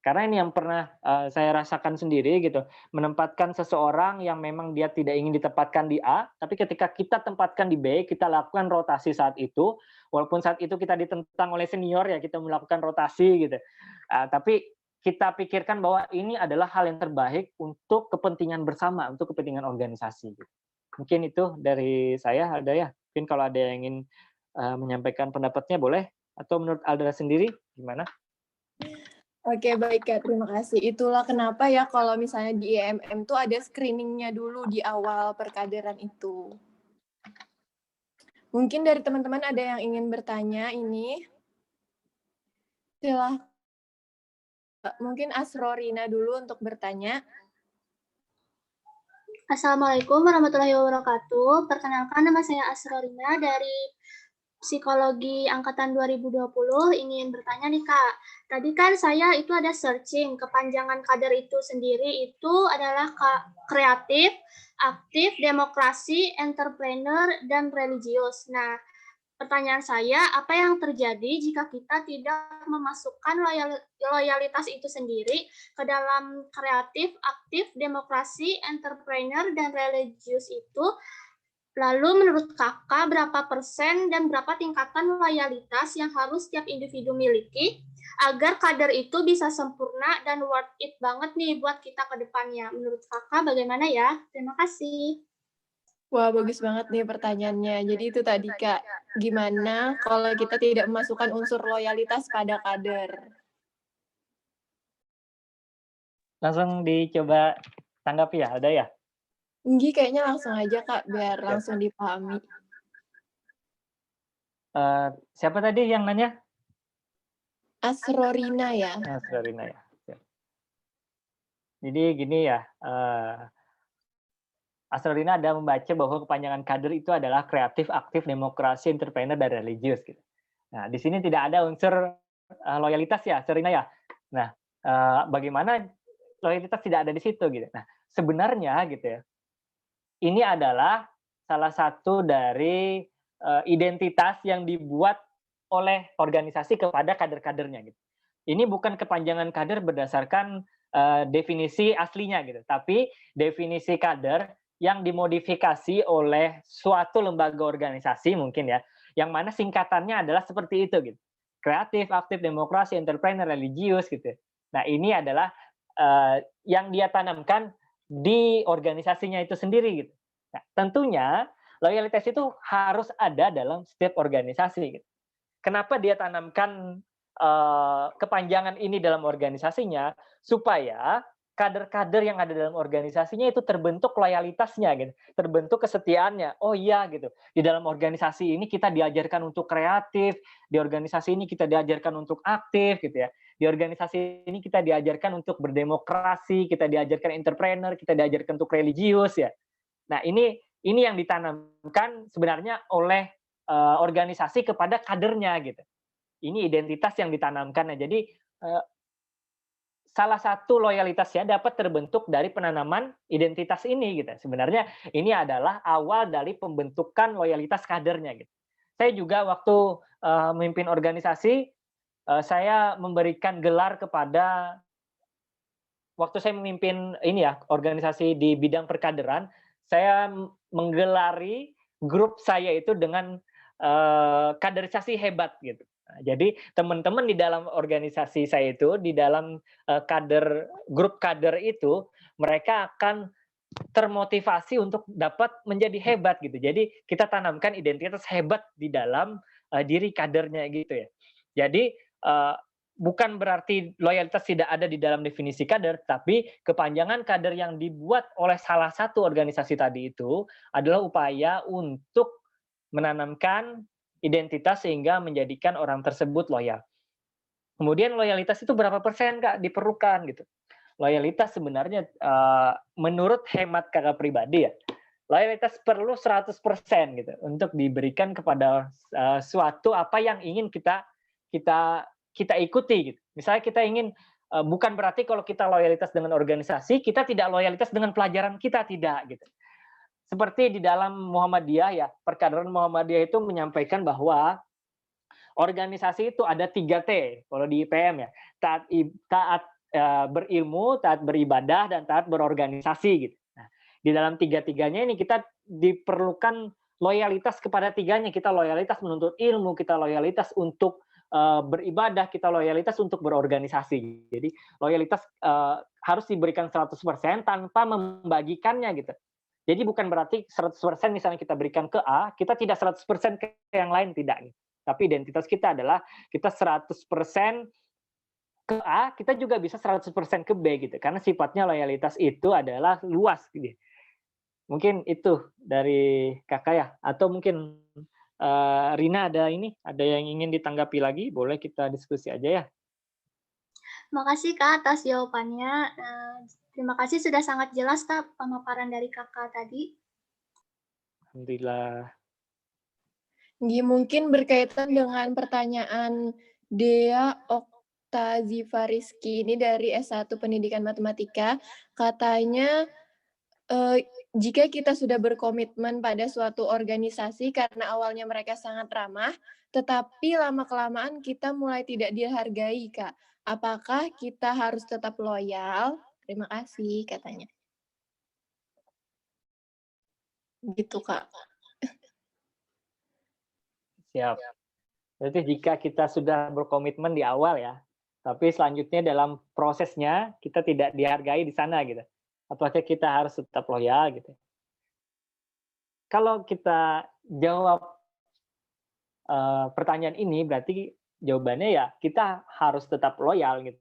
Karena ini yang pernah saya rasakan sendiri gitu, menempatkan seseorang yang memang dia tidak ingin ditempatkan di A, tapi ketika kita tempatkan di B, kita lakukan rotasi saat itu, walaupun saat itu kita ditentang oleh senior ya, kita melakukan rotasi gitu. Tapi kita pikirkan bahwa ini adalah hal yang terbaik untuk kepentingan bersama, untuk kepentingan organisasi. Gitu. Mungkin itu dari saya, ada ya. Mungkin kalau ada yang ingin menyampaikan pendapatnya boleh, atau menurut Aldra sendiri gimana? Oke, baik Kak, terima kasih. Itulah kenapa ya kalau misalnya di IMM tuh ada screening-nya dulu di awal perkaderan itu. Mungkin dari teman-teman ada yang ingin bertanya ini. Silahkan. Mungkin Asrorina dulu untuk bertanya. Assalamualaikum warahmatullahi wabarakatuh. Perkenalkan, nama saya Asrorina dari Psikologi Angkatan 2020, ingin bertanya nih Kak. Tadi kan saya itu ada searching, kepanjangan kader itu sendiri itu adalah kreatif, aktif, demokrasi, entrepreneur, dan religius. Nah, Pertanyaan saya, apa yang terjadi jika kita tidak memasukkan loyalitas itu sendiri ke dalam kreatif, aktif, demokrasi, entrepreneur, dan religius itu? Lalu menurut Kakak, berapa persen dan berapa tingkatan loyalitas yang harus setiap individu miliki agar kader itu bisa sempurna dan worth it banget nih buat kita ke depannya? Menurut Kakak bagaimana ya? Terima kasih. Wah, bagus banget nih pertanyaannya. Jadi itu tadi, Kak, gimana kalau kita tidak memasukkan unsur loyalitas pada kader? Langsung dicoba tanggapi ya, ada ya? Nggi kayaknya langsung aja, Kak, biar Siap. langsung dipahami. Siapa tadi yang nanya? Asrorina ya? Rina ya. Siap. Jadi gini ya, Asrorina ada membaca bahwa kepanjangan kader itu adalah kreatif, aktif, demokrasi, entrepreneur, dan religius. Gitu. Nah, di sini tidak ada unsur loyalitas ya, Asrorina ya. Nah, bagaimana loyalitas tidak ada di situ gitu. Nah, sebenarnya gitu ya, ini adalah salah satu dari identitas yang dibuat oleh organisasi kepada kader-kadernya gitu. Ini bukan kepanjangan kader berdasarkan definisi aslinya gitu, tapi definisi kader yang dimodifikasi oleh suatu lembaga organisasi mungkin ya, yang mana singkatannya adalah seperti itu gitu. Kreatif, aktif, demokrasi, entrepreneur, religius gitu. Nah, ini adalah yang dia tanamkan di organisasinya itu sendiri gitu. Nah, tentunya loyalitas itu harus ada dalam setiap organisasi gitu. Kenapa dia tanamkan kepanjangan ini dalam organisasinya supaya kader-kader yang ada dalam organisasinya itu terbentuk loyalitasnya gitu, terbentuk kesetiaannya. Oh iya gitu. Di dalam organisasi ini kita diajarkan untuk kreatif, di organisasi ini kita diajarkan untuk aktif gitu ya. Di organisasi ini kita diajarkan untuk berdemokrasi, kita diajarkan entrepreneur, kita diajarkan untuk religius ya. Nah, ini yang ditanamkan sebenarnya oleh organisasi kepada kadernya gitu. Ini identitas yang ditanamkan. Nah, jadi salah satu loyalitasnya dapat terbentuk dari penanaman identitas ini gitu. Sebenarnya ini adalah awal dari pembentukan loyalitas kadernya gitu. Saya juga waktu memimpin organisasi, saya memberikan gelar kepada waktu saya memimpin ini ya organisasi di bidang perkaderan, saya menggelari grup saya itu dengan kaderisasi hebat gitu. Nah, jadi teman-teman di dalam organisasi saya itu, di dalam grup kader itu, mereka akan termotivasi untuk dapat menjadi hebat gitu. Jadi kita tanamkan identitas hebat di dalam diri kadernya gitu ya. Jadi bukan berarti loyalitas tidak ada di dalam definisi kader, tapi kepanjangan kader yang dibuat oleh salah satu organisasi tadi itu adalah upaya untuk menanamkan identitas sehingga menjadikan orang tersebut loyal. Kemudian loyalitas itu berapa persen Kak diperlukan gitu. Loyalitas sebenarnya menurut hemat Kakak pribadi ya, loyalitas perlu 100% gitu untuk diberikan kepada suatu apa yang ingin kita ikuti gitu. Misalnya kita ingin bukan berarti kalau kita loyalitas dengan organisasi, kita tidak loyalitas dengan pelajaran kita, tidak gitu. Seperti di dalam Muhammadiyah ya, perkaderan Muhammadiyah itu menyampaikan bahwa organisasi itu ada 3T kalau di IPM ya. Taat berilmu, taat beribadah, dan taat berorganisasi gitu. Nah, di dalam tiga-tiganya ini kita diperlukan loyalitas kepada tiganya. Kita loyalitas menuntut ilmu, kita loyalitas untuk beribadah, kita loyalitas untuk berorganisasi. Jadi loyalitas harus diberikan 100% tanpa membagikannya gitu. Jadi bukan berarti 100% misalnya kita berikan ke A, kita tidak 100% ke yang lain, tidak. Tapi identitas kita adalah kita 100% ke A, kita juga bisa 100% ke B gitu. Karena sifatnya loyalitas itu adalah luas gitu. Mungkin itu dari Kakak ya, atau mungkin Rina ada yang ingin ditanggapi lagi, boleh kita diskusi aja ya. Makasih Kak atas jawabannya. Terima kasih sudah sangat jelas Kak pemaparan dari Kakak tadi. Alhamdulillah. Mungkin berkaitan dengan pertanyaan Dea Oktazifa Rizky ini dari S1 Pendidikan Matematika, katanya Jika kita sudah berkomitmen pada suatu organisasi karena awalnya mereka sangat ramah, tetapi lama-kelamaan kita mulai tidak dihargai, Kak. Apakah kita harus tetap loyal? Terima kasih, katanya. Gitu, Kak. Siap. Berarti jika kita sudah berkomitmen di awal ya, tapi selanjutnya dalam prosesnya kita tidak dihargai di sana gitu. Apakah kita harus tetap loyal gitu? Kalau kita jawab pertanyaan ini, berarti jawabannya ya kita harus tetap loyal gitu.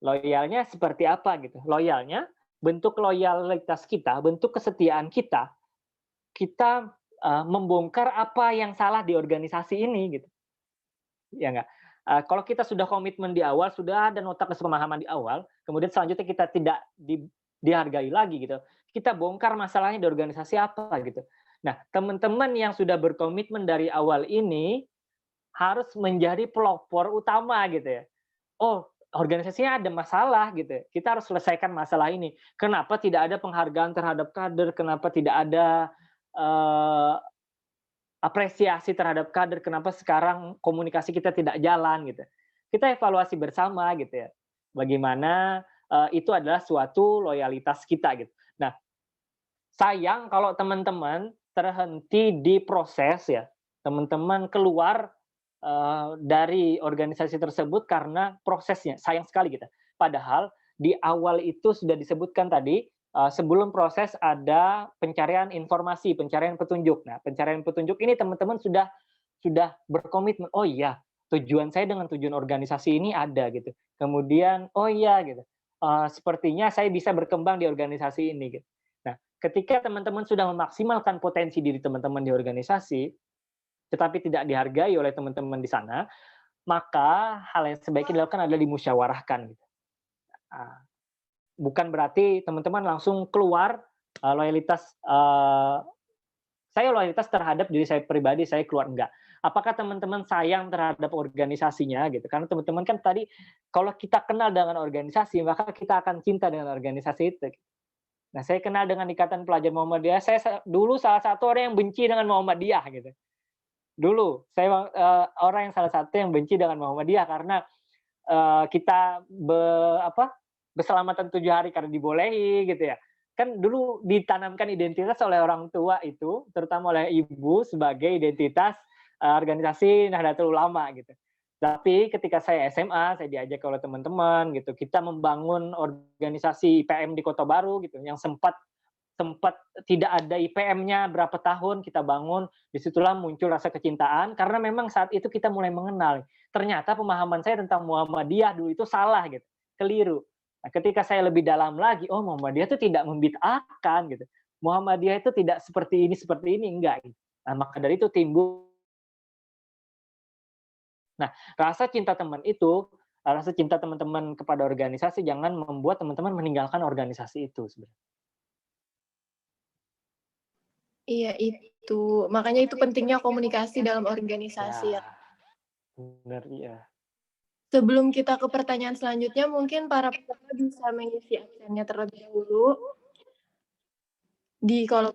Loyalnya seperti apa gitu? Loyalnya bentuk loyalitas kita, bentuk kesetiaan kita, kita membongkar apa yang salah di organisasi ini gitu. Ya enggak? Kalau kita sudah komitmen di awal, sudah ada nota kesepemahaman di awal, kemudian selanjutnya kita tidak dihargai lagi gitu. Kita bongkar masalahnya di organisasi apa gitu. Nah, teman-teman yang sudah berkomitmen dari awal ini harus menjadi pelopor utama gitu ya. Oh, organisasinya ada masalah gitu. Kita harus selesaikan masalah ini. Kenapa tidak ada penghargaan terhadap kader? Kenapa tidak ada apresiasi terhadap kader, kenapa sekarang komunikasi kita tidak jalan gitu. Kita evaluasi bersama gitu ya. Bagaimana itu adalah suatu loyalitas kita gitu. Nah, sayang kalau teman-teman terhenti di proses ya. Teman-teman keluar dari organisasi tersebut karena prosesnya. Sayang sekali kita. Padahal di awal itu sudah disebutkan tadi, sebelum proses ada pencarian informasi, pencarian petunjuk. Nah, pencarian petunjuk ini teman-teman sudah berkomitmen. Oh iya, tujuan saya dengan tujuan organisasi ini ada gitu. Kemudian, oh iya gitu. Sepertinya saya bisa berkembang di organisasi ini gitu. Nah, ketika teman-teman sudah memaksimalkan potensi diri teman-teman di organisasi, tetapi tidak dihargai oleh teman-teman di sana, maka hal yang sebaiknya dilakukan adalah dimusyawarahkan gitu. Bukan berarti teman-teman langsung keluar loyalitas saya loyalitas terhadap diri saya pribadi, saya keluar enggak. Apakah teman-teman sayang terhadap organisasinya gitu? Karena teman-teman kan tadi kalau kita kenal dengan organisasi, maka kita akan cinta dengan organisasi itu. Nah, saya kenal dengan Ikatan Pelajar Muhammadiyah, saya dulu salah satu orang yang benci dengan Muhammadiyah gitu. Dulu saya orang yang salah satu yang benci dengan Muhammadiyah karena kita berselamatan 7 hari karena dibolehi gitu ya. Kan dulu ditanamkan identitas oleh orang tua itu, terutama oleh ibu sebagai identitas organisasi Nahdlatul Ulama gitu. Tapi ketika saya SMA, saya diajak oleh teman-teman gitu, kita membangun organisasi IPM di Kota Baru gitu, yang sempat tidak ada IPM-nya berapa tahun kita bangun, disitulah muncul rasa kecintaan karena memang saat itu kita mulai mengenal. Ternyata pemahaman saya tentang Muhammadiyah dulu itu salah gitu, keliru. Nah, ketika saya lebih dalam lagi, oh Muhammadiyah itu tidak membid'ahkan gitu. Muhammadiyah itu tidak seperti ini, enggak. Gitu. Nah, maka dari itu timbul. Nah, rasa cinta teman-teman kepada organisasi jangan membuat teman-teman meninggalkan organisasi itu sebenarnya. Iya, itu. Makanya itu pentingnya komunikasi dalam organisasi ya. Benar, iya. Sebelum kita ke pertanyaan selanjutnya, mungkin para peserta bisa mengisi absennya terlebih dahulu di kolom.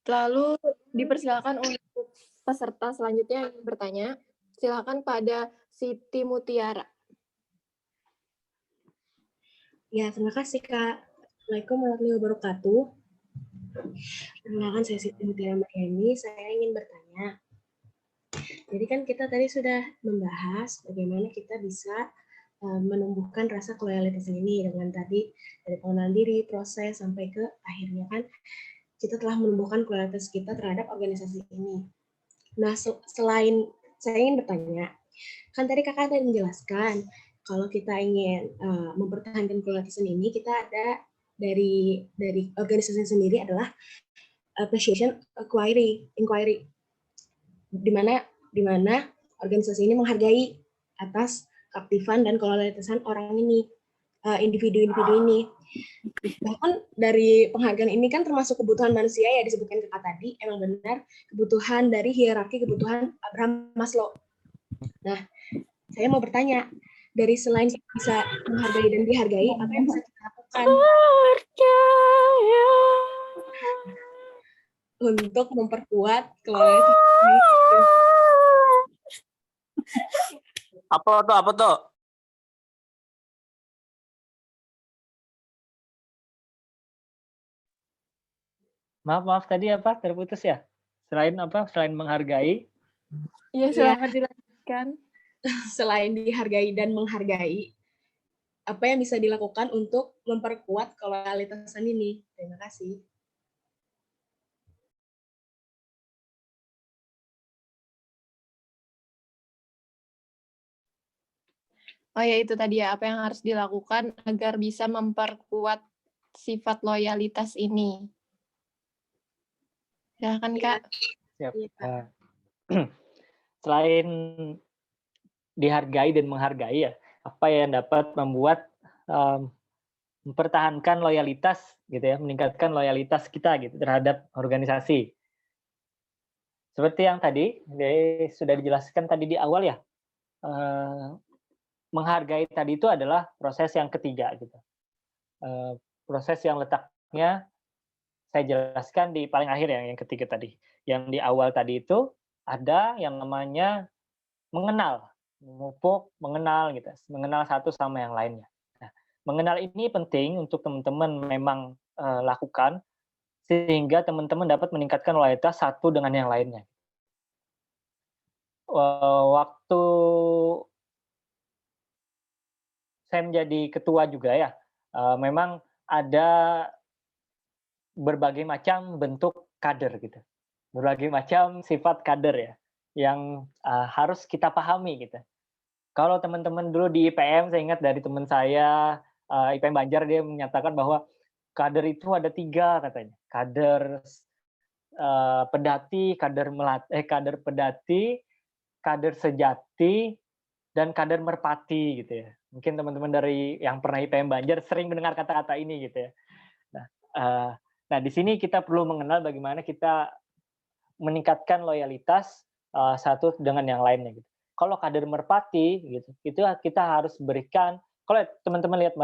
Lalu dipersilakan untuk peserta selanjutnya yang bertanya. Silakan pada Siti Mutiara. Ya, terima kasih Kak. Assalamualaikum warahmatullahi wabarakatuh. Perkenalkan saya Siti Mutiara Mariani, saya ingin bertanya. Jadi kan kita tadi sudah membahas bagaimana kita bisa menumbuhkan rasa loyalitas ini dengan tadi dari pengenalan diri, proses, sampai ke akhirnya kan kita telah menumbuhkan loyalitas kita terhadap organisasi ini. Nah, selain saya ingin bertanya, kan tadi kakak tadi menjelaskan kalau kita ingin mempertahankan loyalitas ini, kita ada dari organisasi sendiri adalah appreciation inquiry, di mana organisasi ini menghargai atas keaktifan dan loyalitasan orang ini, individu-individu ini. Bahkan dari penghargaan ini kan termasuk kebutuhan manusia ya, disebutkan kakak tadi, emang benar kebutuhan dari hierarki kebutuhan Abraham Maslow. Nah, saya mau bertanya, dari selain bisa menghargai dan dihargai, apa yang bisa kita lakukan? untuk memperkuat loyalitas ini. Apa tuh? Apa tuh? Maaf tadi apa? Terputus ya? Selain apa? Selain menghargai. Iya, Iya. silakan dilanjutkan. Selain dihargai dan menghargai, apa yang bisa dilakukan untuk memperkuat loyalitasan ini? Terima kasih. Oh ya, itu tadi ya, apa yang harus dilakukan agar bisa memperkuat sifat loyalitas ini. Silakan, Kak. Siap. Iya, Kak. Selain dihargai dan menghargai ya, apa yang dapat membuat mempertahankan loyalitas gitu ya, meningkatkan loyalitas kita gitu terhadap organisasi. Seperti yang tadi sudah dijelaskan tadi di awal ya, menghargai tadi itu adalah proses yang ketiga gitu. Proses yang letaknya saya jelaskan di paling akhir ya, yang ketiga tadi. Yang di awal tadi itu ada yang namanya mengenal, memupuk, mengenal gitu, mengenal satu sama yang lainnya. Nah, mengenal ini penting untuk teman-teman memang lakukan sehingga teman-teman dapat meningkatkan loyalitas satu dengan yang lainnya. Waktu saya menjadi ketua juga ya, memang ada berbagai macam bentuk kader gitu, berbagai macam sifat kader ya, yang harus kita pahami gitu. Kalau teman-teman dulu di IPM, saya ingat dari teman saya, IPM Banjar, dia menyatakan bahwa kader itu ada 3 katanya. Kader pedati, kader pedati, kader sejati, dan kader merpati gitu ya. Mungkin teman-teman dari yang pernah IPM Banjar sering mendengar kata-kata ini gitu ya. Nah, di sini kita perlu mengenal bagaimana kita meningkatkan loyalitas satu dengan yang lainnya gitu. Kalau kader merpati gitu, itu kita harus berikan, kalau teman-teman lihat